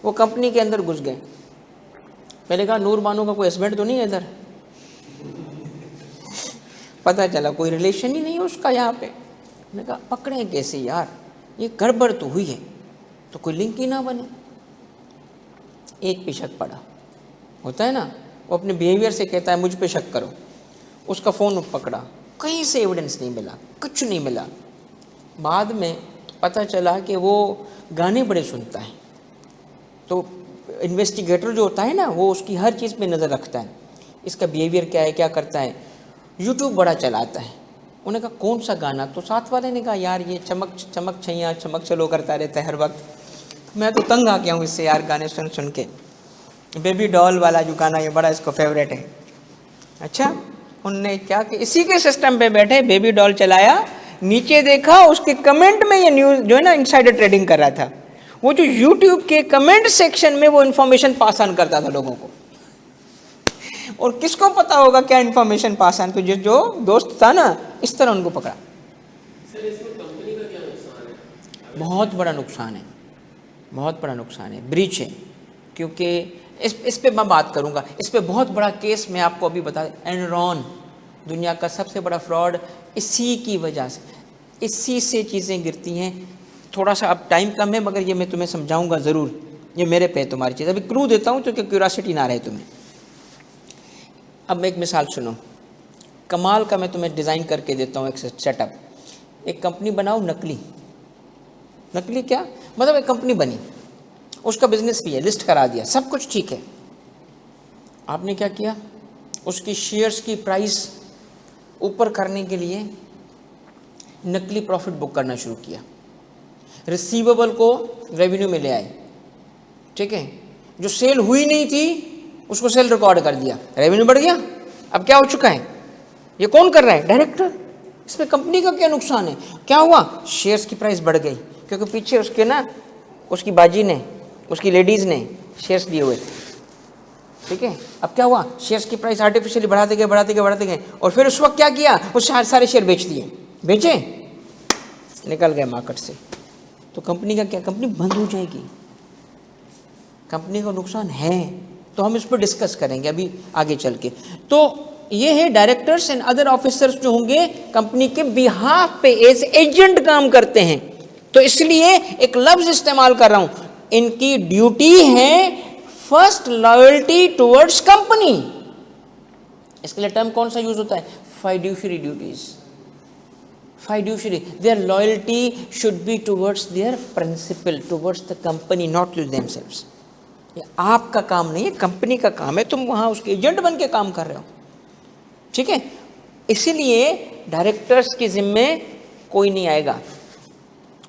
वो कंपनी के अंदर घुस गए। पहले कहा नूर बानो का कोई हस्बैंड तो नहीं है इधर? पता चला कोई रिलेशन ही नहीं है उसका यहाँ पे। मैंने कहा पकड़े कैसे यार, ये गड़बड़ तो हुई है, तो कोई लिंक ही ना बने। एक पे शक पड़ा, होता है ना, वो अपने बिहेवियर से कहता है मुझ पे शक करो। उसका फ़ोन पकड़ा, कहीं से एविडेंस नहीं मिला, कुछ नहीं मिला। बाद में पता चला कि वो गाने बड़े सुनता है, तो इन्वेस्टिगेटर जो होता है ना वो उसकी हर चीज़ पे नज़र रखता है, इसका बिहेवियर क्या है, क्या करता है। यूट्यूब बड़ा चलाता है। उन्होंने कहा कौन सा गाना? तो साथ वाले ने कहा यार ये चमक चमक छैया चमक चलो करता रहता है हर वक्त। मैं तो तंग आ गया हूँ इससे यार, गाने सुन सुन के। बेबी डॉल वाला जो गाना, ये बड़ा इसको फेवरेट है। अच्छा, उनने क्या कि इसी के सिस्टम पे बैठे बेबी डॉल चलाया, नीचे देखा उसके कमेंट में ये न्यूज़ जो है ना इनसाइडर ट्रेडिंग कर रहा था। वो जो यूट्यूब के कमेंट सेक्शन में वो इन्फॉर्मेशन पास ऑन करता था लोगों को, और किसको पता होगा क्या इन्फॉर्मेशन पास ऑन, तो जो दोस्त था ना इस तरह उनको पकड़ा। सर इसमें कंपनी का क्या नुकसान है? बहुत बड़ा नुकसान है, बहुत बड़ा नुकसान है, ब्रीच है। क्योंकि इस पे मैं बात करूंगा, इस पे बहुत बड़ा केस मैं आपको अभी बता। एनरॉन दुनिया का सबसे बड़ा फ्रॉड इसी की वजह से, इसी से चीज़ें गिरती हैं। थोड़ा सा अब टाइम कम है मगर ये मैं तुम्हें समझाऊंगा ज़रूर, ये मेरे पे तुम्हारी चीज़। अभी क्लू देता हूँ क्योंकि क्यूरियोसिटी ना रहे तुम्हें। अब एक मिसाल सुनो, कमाल का मैं तुम्हें डिज़ाइन करके देता हूँ एक सेटअप। एक कंपनी बनाओ नकली, नकली क्या मतलब, एक कंपनी बनी, उसका बिजनेस भी है, लिस्ट करा दिया, सब कुछ ठीक है। आपने क्या किया, उसकी शेयर्स की प्राइस ऊपर करने के लिए नकली प्रॉफिट बुक करना शुरू किया, रिसीवेबल को रेवेन्यू में ले आए, ठीक है, जो सेल हुई नहीं थी उसको सेल रिकॉर्ड कर दिया, रेवेन्यू बढ़ गया। अब क्या हो चुका है, ये कौन कर रहा है, डायरेक्टर। इसमें कंपनी का क्या नुकसान है, क्या हुआ, शेयर्स की प्राइस बढ़ गई, क्योंकि पीछे उसके ना उसकी बाजी ने, उसकी लेडीज ने शेयर्स लिए हुए थे, ठीक है। अब क्या हुआ, शेयर्स की प्राइस आर्टिफिशियली बढ़ाते गए और फिर उस वक्त क्या किया, वो सारे शेयर बेच दिए, बेचे, निकल गए मार्केट से। तो कंपनी का क्या, कंपनी बंद हो जाएगी, कंपनी का नुकसान है। तो हम इस पर डिस्कस करेंगे अभी आगे चल के। तो ये है डायरेक्टर्स एंड अदर ऑफिसर्स जो होंगे कंपनी के बिहाफ पे एज एजेंट काम करते हैं। तो इसलिए एक लफ्ज इस्तेमाल कर रहा हूं, इनकी ड्यूटी है फर्स्ट लॉयल्टी टुवर्ड्स कंपनी। इसके लिए टर्म कौन सा यूज होता है, fiduciary duties. Fiduciary, their loyalty should be towards their principal, towards the company, not to themselves. ये आपका काम नहीं है, कंपनी का काम है, तुम वहां उसके एजेंट बन के काम कर रहे हो, ठीक है। इसीलिए डायरेक्टर्स के जिम्मे कोई नहीं आएगा,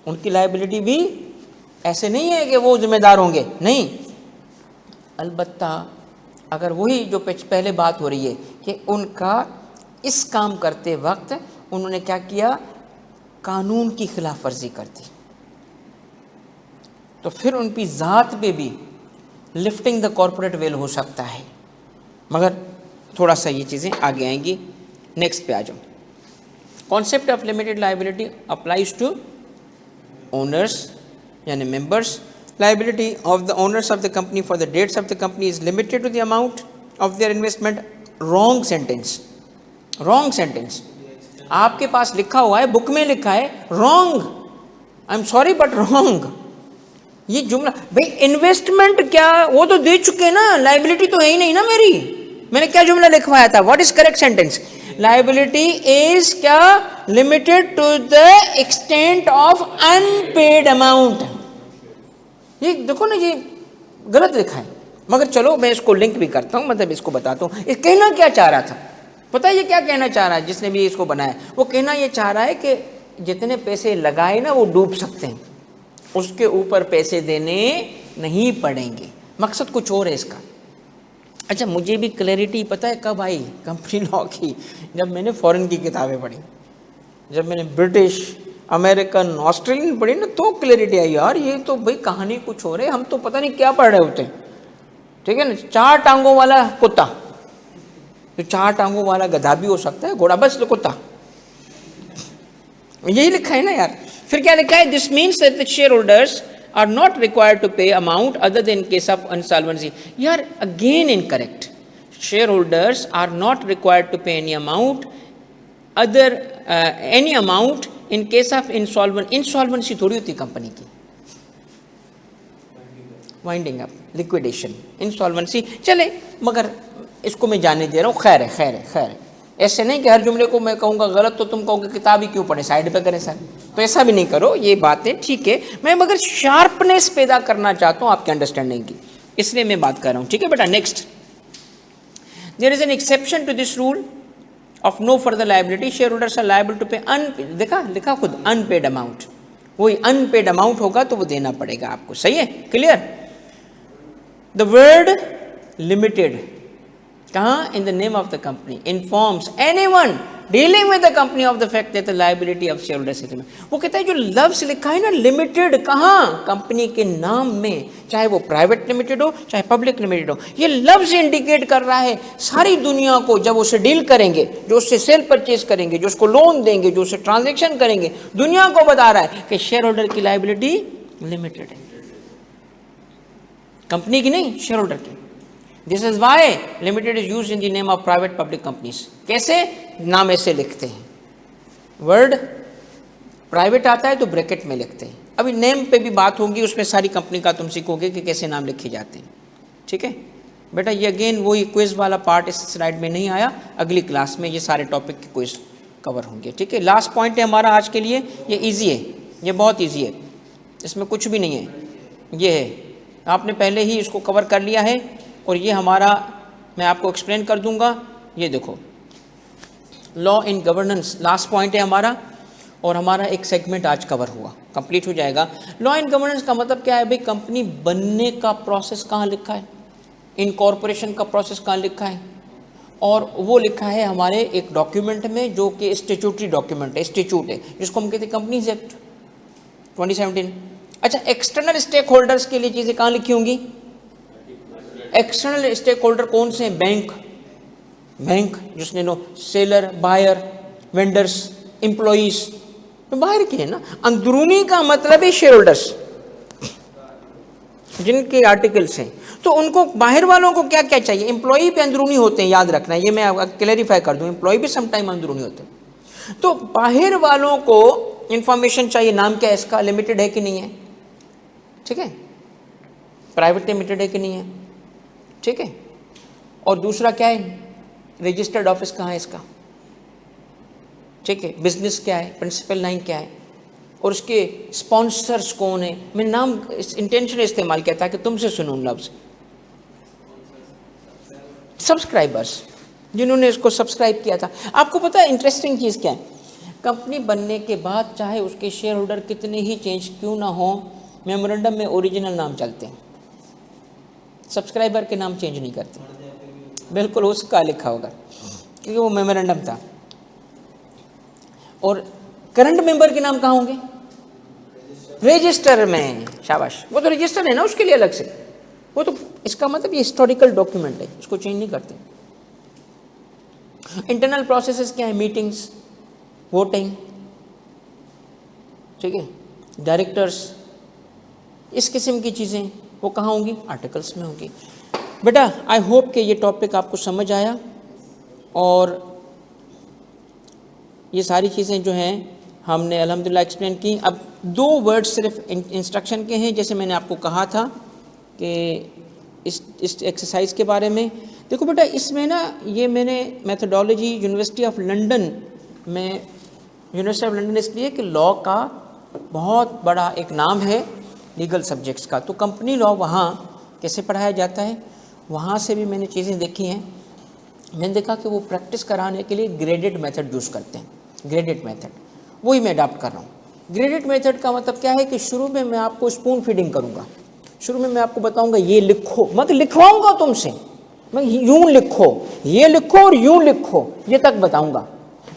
उनकी लायबिलिटी भी ऐसे नहीं है कि वो जिम्मेदार होंगे, नहीं। अलबत्ता अगर वही जो पहले बात हो रही है कि उनका इस काम करते वक्त उन्होंने क्या किया, कानून की खिलाफ वर्जी कर दी, तो फिर उनकी ज़ात पे भी लिफ्टिंग द कॉर्पोरेट वेल हो सकता है। मगर थोड़ा सा ये चीज़ें आगे आएंगी, नेक्स्ट पे आ जाओ। Concept of limited liability applies to owners यानी members. Liability of the owners of the company for the debts of the company is limited to the amount of their investment. Wrong sentence, wrong sentence. आपके पास लिखा हुआ है, बुक में लिखा है wrong, I am sorry but wrong। ये जुमला भाई, इन्वेस्टमेंट क्या वो तो दे चुके ना, लाइबिलिटी तो है ही नहीं ना मेरी, मैंने क्या जुमला लिखवाया था, what is correct sentence, liability is क्या, limited to the extent of unpaid amount. ये देखो ना, ये गलत लिखा है, मगर चलो मैं इसको लिंक भी करता हूँ, मतलब इसको बताता हूँ। ये कहना क्या चाह रहा था, पता है ये क्या कहना चाह रहा है जिसने भी इसको बनाया, वो कहना ये चाह रहा है कि जितने पैसे लगाए ना वो डूब सकते हैं, उसके ऊपर पैसे देने नहीं पड़ेंगे, मकसद कुछ और है इसका। अच्छा, मुझे भी क्लैरिटी पता है कब आई कंपनी लॉ की, जब मैंने फॉरेन की किताबें पढ़ी, जब मैंने ब्रिटिश, अमेरिकन, ऑस्ट्रेलियन पढ़ी ना, तो क्लैरिटी आई, यार ये तो भाई कहानी कुछ हो रही है, हम तो पता नहीं क्या पढ़ रहे होते, ठीक है ना। 4 टांगों वाला कुत्ता, तो 4 टांगों वाला गधा भी हो सकता है, घोड़ा बस कुत्ता, यही लिखा है ना यार। फिर क्या लिखा है, this means that the shareholders are not required to pay amount other than case of insolvency. यार again incorrect, shareholders are not required to pay any amount other any amount in case of insolvency थोड़ी होती कंपनी की, वाइंडिंग अप, लिक्विडेशन, इंसॉल्वेंसी चले, मगर इसको मैं जाने दे रहा हूँ, खैर है। ऐसे नहीं कि हर जुमले को मैं कहूँगा गलत तो तुम कहोगे किताब ही क्यों पढ़े, साइड पे करें सर, तो ऐसा भी नहीं करो, ये बातें ठीक है, मैं मगर शार्पनेस पैदा करना चाहता हूँ आपके अंडरस्टैंडिंग की, इसलिए मैं बात कर रहा हूँ, ठीक है बेटा। Next, there is an exception to this rule of no further liability, shareholders are liable to pay लिखा खुद unpaid amount, वही unpaid amount होगा तो वो देना पड़ेगा आपको, सही है, क्लियर। The word limited कहाँ, in the name of the company informs anyone dealing with the company of the fact that the liability of shareholders is limited। वो कहता है जो लफ्ज लिखा है ना लिमिटेड, कहाँ, कंपनी के नाम में, चाहे वो प्राइवेट लिमिटेड हो चाहे पब्लिक लिमिटेड हो, ये लफ्ज इंडिकेट कर रहा है सारी दुनिया को, जब उसे डील करेंगे, जो उससे सेल परचेज करेंगे, जो उसको लोन देंगे, जो उससे ट्रांजेक्शन करेंगे, दुनिया को बता रहा है कि शेयर होल्डर की लाइबिलिटी लिमिटेड है, कंपनी की नहीं, शेयर होल्डर की। This is why limited is use in the name of private public companies. कैसे, नाम ऐसे लिखते हैं, वर्ड प्राइवेट आता है तो ब्रैकेट में लिखते हैं। अभी नेम पे भी बात होगी, उसमें सारी कंपनी का तुम सीखोगे कि कैसे नाम लिखे जाते हैं, ठीक है बेटा। ये अगेन वही क्विज वाला पार्ट इस स्लाइड में नहीं आया, अगली क्लास में ये सारे टॉपिक के क्विज कवर होंगे, ठीक है। लास्ट पॉइंट है हमारा आज के लिए, ये ईजी है, ये बहुत ईजी है, इसमें कुछ भी नहीं है, ये है, आपने पहले ही इसको कवर कर लिया है, और ये हमारा मैं आपको एक्सप्लेन कर दूंगा। ये देखो, law in governance last point है हमारा। और हमारा एक सेगमेंट आज कवर हुआ, कंप्लीट हो जाएगा। लॉ एंड गवर्नेंस का मतलब क्या है भाई? कंपनी बनने का प्रोसेस कहाँ लिखा है, इनकॉर्पोरेशन का प्रोसेस कहाँ लिखा है, और वो लिखा है हमारे एक डॉक्यूमेंट में जो कि स्टेचूटरी डॉक्यूमेंट है, स्टेचूट है, जिसको हम कहते हैं कंपनीज एक्ट 2017। अच्छा, एक्सटर्नल स्टेक होल्डर्स के लिए चीज़ें कहाँ लिखी होंगी? एक्सटर्नल स्टेक होल्डर कौन से हैं? बैंक जिसने no seller, buyer, vendors, employees, तो बाहर के है ना। अंदरूनी का मतलब है शेयर होल्डर्स, जिनके आर्टिकल्स हैं। तो उनको बाहर वालों को क्या क्या चाहिए? एम्प्लॉई भी अंदरूनी होते हैं, याद रखना है, ये मैं क्लैरिफाई कर दूं, एम्प्लॉई भी समटाइम अंदरूनी होते हैं। तो बाहर वालों को इंफॉर्मेशन चाहिए, नाम क्या है इसका, लिमिटेड है कि नहीं है, ठीक है, प्राइवेट लिमिटेड है कि नहीं है, ठीक है, और दूसरा क्या है, रजिस्टर्ड ऑफिस कहाँ है इसका, ठीक है, बिजनेस क्या है, प्रिंसिपल लाइन क्या है, और उसके स्पॉन्सर्स कौन है। मैं नाम इंटेंशन इस्तेमाल किया ताकि तुमसे सुनूं लफ्ज़, सब्सक्राइबर्स, जिन्होंने इसको सब्सक्राइब किया था। आपको पता है इंटरेस्टिंग चीज़ क्या है? कंपनी बनने के बाद चाहे उसके शेयर होल्डर कितने ही चेंज क्यों ना हो, मेमोरेंडम में ओरिजिनल नाम चलते हैं, सब्सक्राइबर के नाम चेंज नहीं करते। बिल्कुल उसका लिखा होगा क्योंकि वो मेमोरेंडम था। और करंट मेंबर के नाम कहाँ होंगे? रजिस्टर में। शाबाश, वो तो रजिस्टर है ना उसके लिए अलग से, वो तो इसका मतलब ये हिस्टोरिकल डॉक्यूमेंट है, इसको चेंज नहीं करते। इंटरनल प्रोसेसेस क्या है? मीटिंग्स, वोटिंग, ठीक है, डायरेक्टर्स, इस किस्म की चीज़ें वो कहाँ होंगी? आर्टिकल्स में होंगी। बेटा आई होप कि ये टॉपिक आपको समझ आया, और ये सारी चीज़ें जो हैं हमने अल्हम्दुलिल्लाह एक्सप्लेन की। अब 2 वर्ड सिर्फ इंस्ट्रक्शन के हैं, जैसे मैंने आपको कहा था कि इस एक्सरसाइज के बारे में। देखो बेटा, इसमें ना ये मैंने मेथोडोलॉजी यूनिवर्सिटी ऑफ लंदन में, यूनिवर्सिटी ऑफ लंदन इसलिए कि लॉ का बहुत बड़ा एक नाम है लीगल सब्जेक्ट्स का, तो कंपनी लॉ वहाँ कैसे पढ़ाया जाता है, वहाँ से भी मैंने चीज़ें देखी हैं। मैंने देखा कि वो प्रैक्टिस कराने के लिए ग्रेडेड मेथड यूज़ करते हैं, ग्रेडेड मेथड, वही मैं अडॉप्ट कर रहा हूँ। ग्रेडेड मेथड का मतलब क्या है कि शुरू में मैं आपको स्पून फीडिंग करूँगा, शुरू में मैं आपको बताऊँगा ये लिखो, मत लिखवाऊँगा तुमसे, मैं यूँ लिखो, ये लिखो और यूँ लिखो, ये तक बताऊँगा।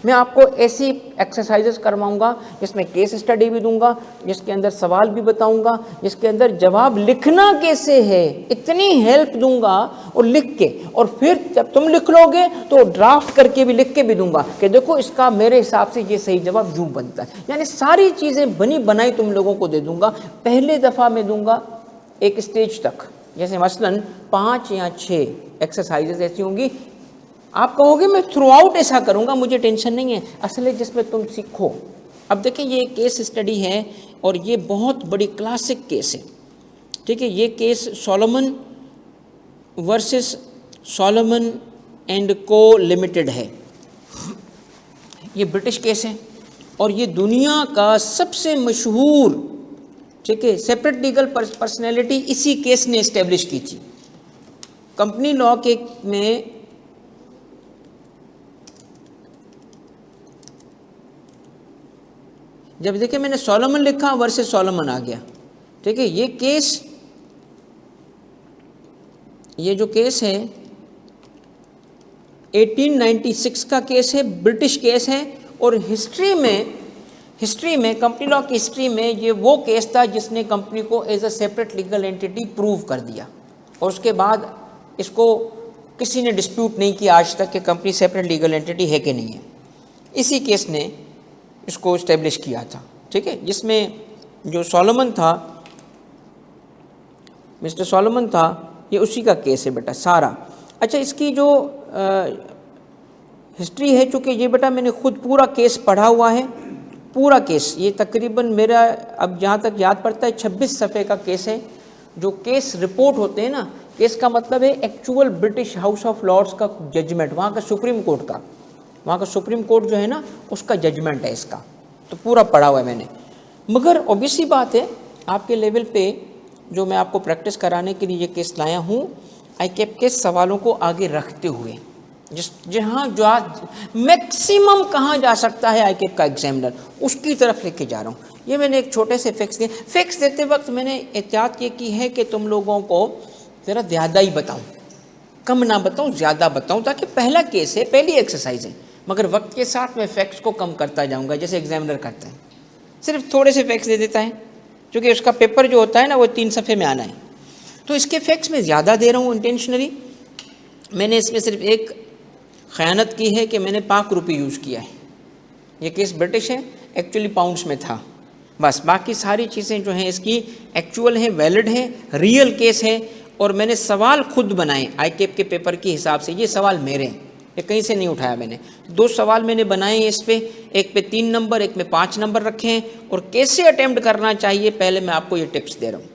मैं आपको ऐसी एक्सरसाइजेस करवाऊँगा जिसमें केस स्टडी भी दूंगा, जिसके अंदर सवाल भी बताऊँगा, जिसके अंदर जवाब लिखना कैसे है इतनी हेल्प दूंगा, और लिख के, और फिर जब तुम लिख लोगे तो ड्राफ्ट करके भी लिख के भी दूंगा कि देखो इसका मेरे हिसाब से ये सही जवाब यूँ बनता है। यानी सारी चीज़ें बनी बनाई तुम लोगों को दे दूंगा। पहले दफ़ा मैं दूंगा एक स्टेज तक, जैसे मसलन 5 या 6 एक्सरसाइजेज ऐसी होंगी, आप कहोगे मैं थ्रू आउट ऐसा करूँगा, मुझे टेंशन नहीं है, असल है जिसमें तुम सीखो। अब देखें ये केस स्टडी है और ये बहुत बड़ी क्लासिक केस है, ठीक है। ये case Solomon versus Solomon and को लिमिटेड है। ये ब्रिटिश केस है और ये दुनिया का सबसे मशहूर, ठीक है, सेपरेट लीगल पर्सनैलिटी इसी केस ने इस्टेब्लिश की थी। कंपनी लॉ के में जब देखिए मैंने सोलोमन लिखा वर्सेस सोलोमन आ गया, ठीक है। ये केस, ये जो केस है 1896 का केस है, ब्रिटिश केस है, और हिस्ट्री में कंपनी लॉ की हिस्ट्री में ये वो केस था जिसने कंपनी को as a separate legal entity prove कर दिया, और उसके बाद इसको किसी ने डिस्प्यूट नहीं किया आज तक कि कंपनी सेपरेट लीगल एंटिटी है कि नहीं है। इसी केस ने इसको इस्टेब्लिश किया था, ठीक है, जिसमें जो सोलोमन था, मिस्टर सोलोमन था, ये उसी का केस है बेटा सारा। अच्छा, इसकी जो हिस्ट्री है, चूँकि ये बेटा मैंने खुद पूरा केस पढ़ा हुआ है, पूरा केस, ये तकरीबन मेरा अब जहाँ तक याद पड़ता है 26 सफ़े का केस है। जो केस रिपोर्ट होते हैं ना, केस का मतलब है actual British House of Lords का जजमेंट, वहाँ का सुप्रीम कोर्ट का, वहाँ का सुप्रीम कोर्ट जो है ना उसका जजमेंट है इसका, तो पूरा पढ़ा हुआ है मैंने। मगर ऑब्वियसली बात है आपके लेवल पे जो मैं आपको प्रैक्टिस कराने के लिए ये केस लाया हूँ, आई केप के सवालों को आगे रखते हुए, जहाँ जो मैक्सिमम कहाँ जा सकता है आईकेप का एग्जामिनर, उसकी तरफ लेके जा रहा हूँ। ये मैंने एक छोटे से फैक्ट्स दिए। फैक्ट्स देते वक्त मैंने एहतियात ये की है कि तुम लोगों को ज़रा ज़्यादा ही बताऊँ, कम ना बताऊँ, ज़्यादा बताऊँ, ताकि पहला केस है, पहली एक्सरसाइज है, मगर वक्त के साथ मैं फैक्ट्स को कम करता जाऊँगा जैसे एग्जामिनर करता है। सिर्फ थोड़े से फैक्ट्स दे देता है, क्योंकि उसका पेपर जो होता है ना वो 3 सफ़े में आना है, तो इसके फैक्ट्स में ज़्यादा दे रहा हूँ इंटेंशनली। मैंने इसमें सिर्फ एक ख़यानत की है कि मैंने पाक रुपये यूज़ किया है। ये केस ब्रिटिश है, एक्चुअली पाउंड्स में था, बस बाकी सारी चीज़ें जो हैं इसकी एक्चुअल हैं, वैलिड हैं, रियल केस है। और मैंने सवाल खुद बनाए आईकेप के पेपर के हिसाब से। ये सवाल मेरे हैं, ये कहीं से नहीं उठाया मैंने। 2 सवाल मैंने बनाए इस पे, एक पे 3 नंबर, एक में 5 नंबर रखे हैं। और कैसे अटैम्प्ट करना चाहिए, पहले मैं आपको ये टिप्स दे रहा हूँ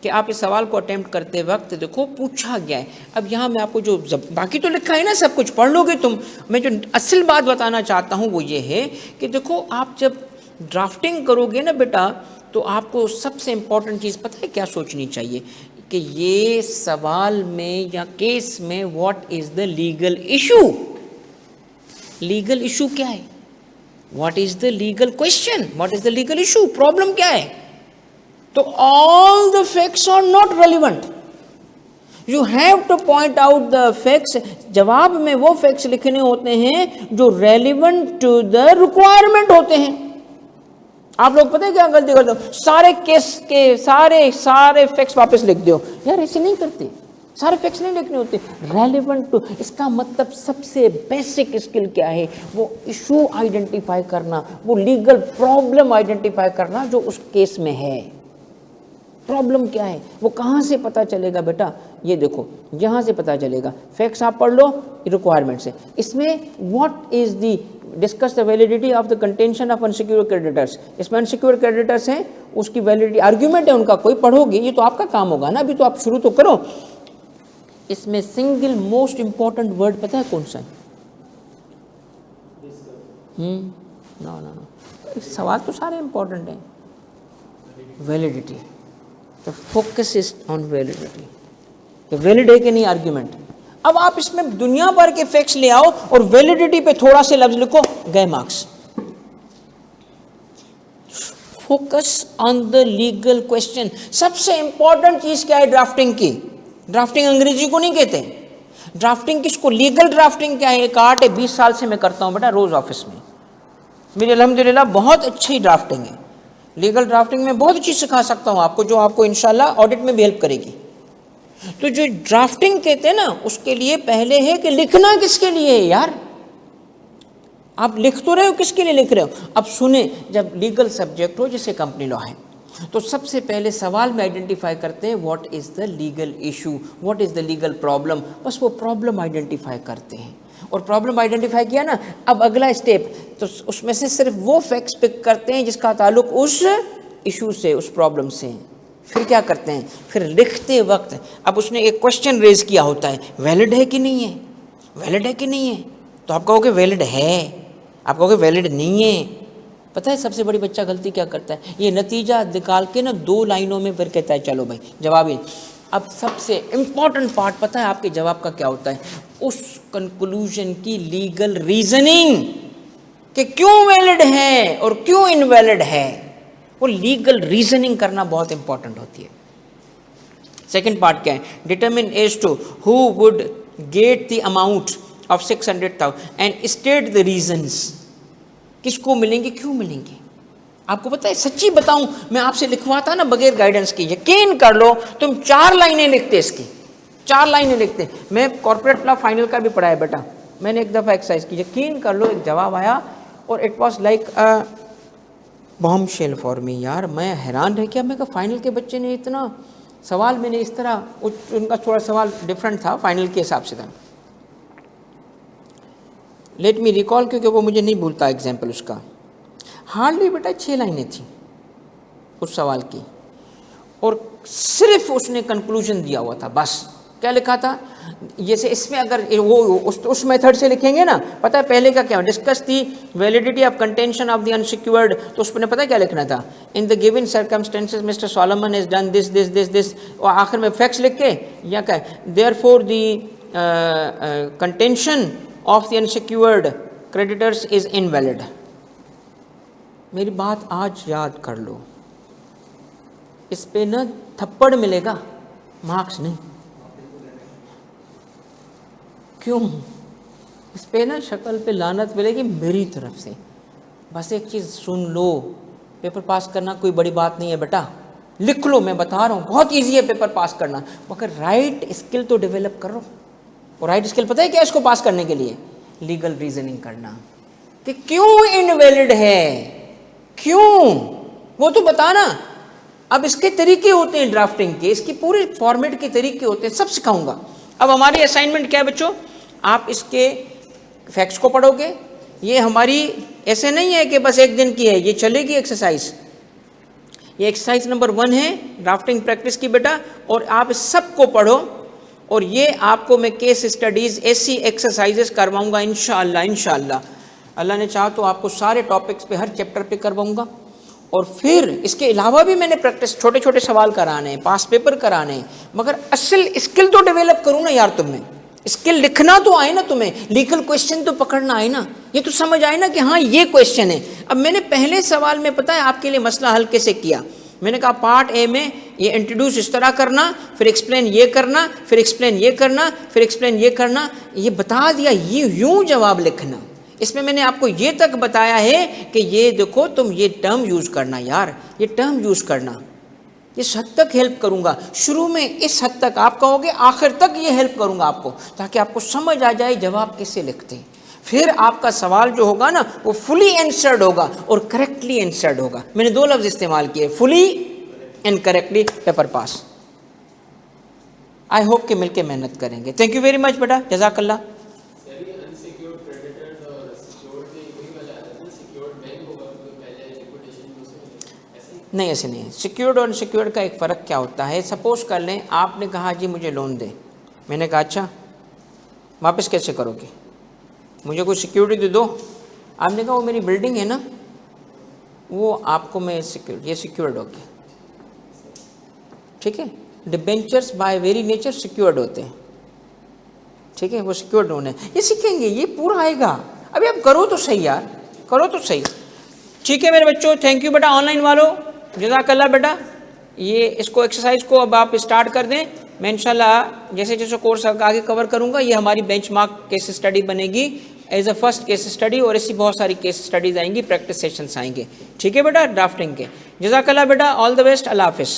कि आप इस सवाल को अटैम्प्ट करते वक्त देखो पूछा गया है। अब यहाँ मैं आपको जो बाकी तो लिखा है ना, सब कुछ पढ़ लोगे तुम। मैं जो असल बात बताना चाहता हूँ वो ये है कि देखो आप जब ड्राफ्टिंग करोगे ना बेटा, तो आपको सबसे इम्पॉर्टेंट चीज़ पता है क्या सोचनी चाहिए कि ये सवाल में या केस में what is the legal issue. Legal issue क्या है? What is the legal question, what is the legal issue, problem क्या है? तो all the facts are not relevant, you have to point out the facts. जवाब में वो फैक्ट्स लिखने होते हैं जो रेलिवेंट टू द रिक्वायरमेंट होते हैं। आप लोग पता है क्या गलती करते हो? सारे केस के सारे फैक्ट्स वापस लिख दो। यार ऐसे नहीं करते, सारे फैक्ट्स नहीं लिखने होते, रेलिवेंट टू। इसका मतलब सबसे बेसिक स्किल क्या है? वो इशू आइडेंटिफाई करना, वो लीगल प्रॉब्लम आइडेंटिफाई करना जो उस केस में है। प्रॉब्लम क्या है, वो कहाँ से पता चलेगा बेटा? ये देखो, यहाँ से पता चलेगा। फैक्ट्स आप पढ़ लो रिक्वायरमेंट से। इसमें what is the discuss the validity of the contention of unsecured creditors. इसमें अनसिक्योर्ड क्रेडिटर्स हैं, उसकी वैलिडिटी, आर्ग्यूमेंट है उनका, कोई पढ़ोगे, ये तो आपका काम होगा ना, अभी तो आप शुरू तो करो। इसमें सिंगल मोस्ट इंपॉर्टेंट वर्ड पता है कौन सा है? नो, सवाल तो सारे इंपॉर्टेंट हैं। Validity, the focus is on validity, तो वैलिड है कि नहीं आर्ग्यूमेंट। अब आप इसमें दुनिया भर के फैक्ट्स ले आओ और वैलिडिटी पे थोड़ा से लफ्ज लिखो, गए marks. Focus on the legal question. सबसे इंपॉर्टेंट चीज क्या है ड्राफ्टिंग की? ड्राफ्टिंग अंग्रेजी को नहीं कहते, ड्राफ्टिंग किसको? लीगल ड्राफ्टिंग क्या है? एक आर्ट है, 20 साल से मैं करता हूं बेटा रोज ऑफिस में, मेरी अल्हम्दुलिल्लाह बहुत अच्छी ड्राफ्टिंग है। लीगल ड्राफ्टिंग में बहुत अच्छी सिखा सकता हूं आपको, जो आपको इंशाल्लाह ऑडिट में भी हेल्प करेगी। तो जो ड्राफ्टिंग कहते हैं ना, उसके लिए पहले है कि लिखना किसके लिए है यार? आप लिख तो रहे हो, किसके लिए लिख रहे हो? अब सुने, जब लीगल सब्जेक्ट हो जैसे कंपनी लॉ है, तो सबसे पहले सवाल में आइडेंटिफाई करते हैं what is the legal issue, what is the legal problem. बस वो प्रॉब्लम आइडेंटिफाई करते हैं, और प्रॉब्लम आइडेंटिफाई किया ना, अब अगला स्टेप, तो उसमें से सिर्फ वो फैक्ट्स पिक करते हैं जिसका ताल्लुक उस इशू से, उस प्रॉब्लम से। फिर क्या करते हैं? फिर लिखते वक्त अब उसने एक क्वेश्चन रेज किया होता है, वैलिड है कि नहीं है, वैलिड है कि नहीं है, तो आप कहोगे वैलिड है, आप कहोगे वैलिड नहीं है। पता है सबसे बड़ी बच्चा गलती क्या करता है? ये नतीजा निकाल के ना 2 लाइनों में फिर कहता है चलो भाई जवाब ही। अब सबसे इम्पॉर्टेंट पार्ट पता है आपके जवाब का क्या होता है? उस कंक्लूजन की लीगल रीजनिंग कि क्यों वैलिड है और क्यों इनवैलिड है, वो लीगल रीजनिंग करना बहुत इंपॉर्टेंट होती है। सेकंड पार्ट क्या है? Determine as to who would get the amount of 600,000 and state the reasons. किसको मिलेंगे, क्यों मिलेंगे? आपको पता है, सच्ची बताऊं, मैं आपसे लिखवाता ना बगैर गाइडेंस के, यकीन कर लो तुम 4 लाइनें लिखते, इसकी 4 लाइनें लिखते। मैं कॉर्पोरेट लॉ फाइनल का भी पढ़ा है बेटा, मैंने एक दफ़ा एक्सरसाइज की, यकीन कर लो एक जवाब आया और it was like a bombshell for me. यार मैं हैरान रह गया, मैं कहा फाइनल के बच्चे ने इतना सवाल, मैंने इस तरह, उनका थोड़ा सवाल डिफरेंट था, फाइनल के हिसाब से था। लेट मी रिकॉल, क्योंकि वो मुझे नहीं भूलता एग्जाम्पल उसका। हार्डली बेटा 6 लाइनें थी उस सवाल की, और सिर्फ उसने कंक्लूजन दिया हुआ था। बस क्या लिखा था? जैसे इसमें अगर वो उस मेथड से लिखेंगे ना, पता है पहले का क्या? Discuss the validity of contention of the unsecured, तो उसमें पता है क्या लिखना था? In the given circumstances mister Solomon has done this this this this, और आखिर में फैक्ट्स लिख के या क्या, therefore the contention of the unsecured creditors is invalid. मेरी बात आज याद कर लो, इस पे ना थप्पड़ मिलेगा, मार्क्स नहीं। क्यों? इस पे ना शक्ल पे लानत मिलेगी मेरी तरफ से। बस एक चीज़ सुन लो, पेपर पास करना कोई बड़ी बात नहीं है बेटा, लिख लो, मैं बता रहा हूँ बहुत इजी है पेपर पास करना, मगर राइट स्किल तो डेवलप करो। और राइट स्किल पता है क्या इसको पास करने के लिए? लीगल रीजनिंग करना कि क्यों इनवैलिड है, क्यों, वो तो बताना। अब इसके तरीके होते हैं ड्राफ्टिंग के, इसकी पूरे फॉर्मेट के तरीके होते हैं, सब सिखाऊंगा। अब हमारी असाइनमेंट क्या है बच्चों, आप इसके फैक्ट्स को पढ़ोगे। ये हमारी ऐसे नहीं है कि बस एक दिन की है, ये चलेगी एक्सरसाइज। ये एक्सरसाइज नंबर 1 है ड्राफ्टिंग प्रैक्टिस की बेटा, और आप इस सब को पढ़ो। और ये आपको मैं केस स्टडीज ऐसी एक्सरसाइजेस करवाऊंगा इंशाअल्लाह। इंशाअल्लाह अल्लाह ने चाहा तो आपको सारे टॉपिक्स पे, हर चैप्टर पे करवाऊंगा। और फिर इसके अलावा भी मैंने प्रैक्टिस, छोटे छोटे सवाल कराने हैं, पास पेपर कराने हैं, मगर असल स्किल तो डेवलप करूँ ना यार। तुम्हें स्किल लिखना तो आए ना, तुम्हें लीगल क्वेश्चन तो पकड़ना आए ना, ये तो समझ आए ना कि हाँ ये क्वेश्चन है। अब मैंने पहले सवाल में पता है आपके लिए मसला हल कैसे किया, मैंने कहा पार्ट ए में ये इंट्रोड्यूस इस तरह करना, फिर एक्सप्लेन ये करना, फिर एक्सप्लेन ये करना, फिर एक्सप्लेन ये करना, ये बता दिया, ये यूं जवाब लिखना। इसमें मैंने आपको ये तक बताया है कि ये देखो तुम ये टर्म यूज़ करना यार, ये टर्म यूज़ करना। इस हद तक हेल्प करूंगा, शुरू में इस हद तक आप कहोगे, आखिर तक ये हेल्प करूंगा आपको, ताकि आपको समझ आ जाए जवाब कैसे लिखते हैं। फिर आपका सवाल जो होगा ना वो फुली आंसर्ड होगा और करेक्टली आंसर्ड होगा। मैंने 2 लफ्ज़ इस्तेमाल किए, fully and correctly, paper pass. I hope कि मिलके मेहनत करेंगे। थैंक यू वेरी मच बेटा, जज़ाकल्लाह। नहीं ऐसे नहीं है, सिक्योर्ड और अनसिक्योर्ड का एक फ़र्क क्या होता है। सपोज कर लें आपने कहा जी मुझे लोन दे, मैंने कहा अच्छा वापस कैसे करोगे, मुझे कोई सिक्योरिटी दे दो। आपने कहा वो मेरी बिल्डिंग है ना, वो आपको मैं सिक्योर्ड, ये सिक्योर्ड होगी, ठीक है। Debentures by very nature secured होते हैं, ठीक है, वो सिक्योर्ड होने, ये सीखेंगे, ये पूरा आएगा। अभी आप करो तो सही यार, करो तो सही, ठीक है मेरे बच्चों। थैंक यू बेटा, ऑनलाइन वालों जज़ाकल्लाह बेटा। ये इसको एक्सरसाइज को अब आप स्टार्ट कर दें, मैं इंशाल्लाह जैसे जैसे कोर्स आगे कवर करूंगा ये हमारी बेंचमार्क केस स्टडी बनेगी as a first case study, और ऐसी बहुत सारी केस स्टडीज़ आएंगी, प्रैक्टिस सेशंस आएंगे, ठीक है बेटा ड्राफ्टिंग के। जज़ाकल्लाह बेटा, ऑल द बेस्ट, अल्लाह हाफिज़।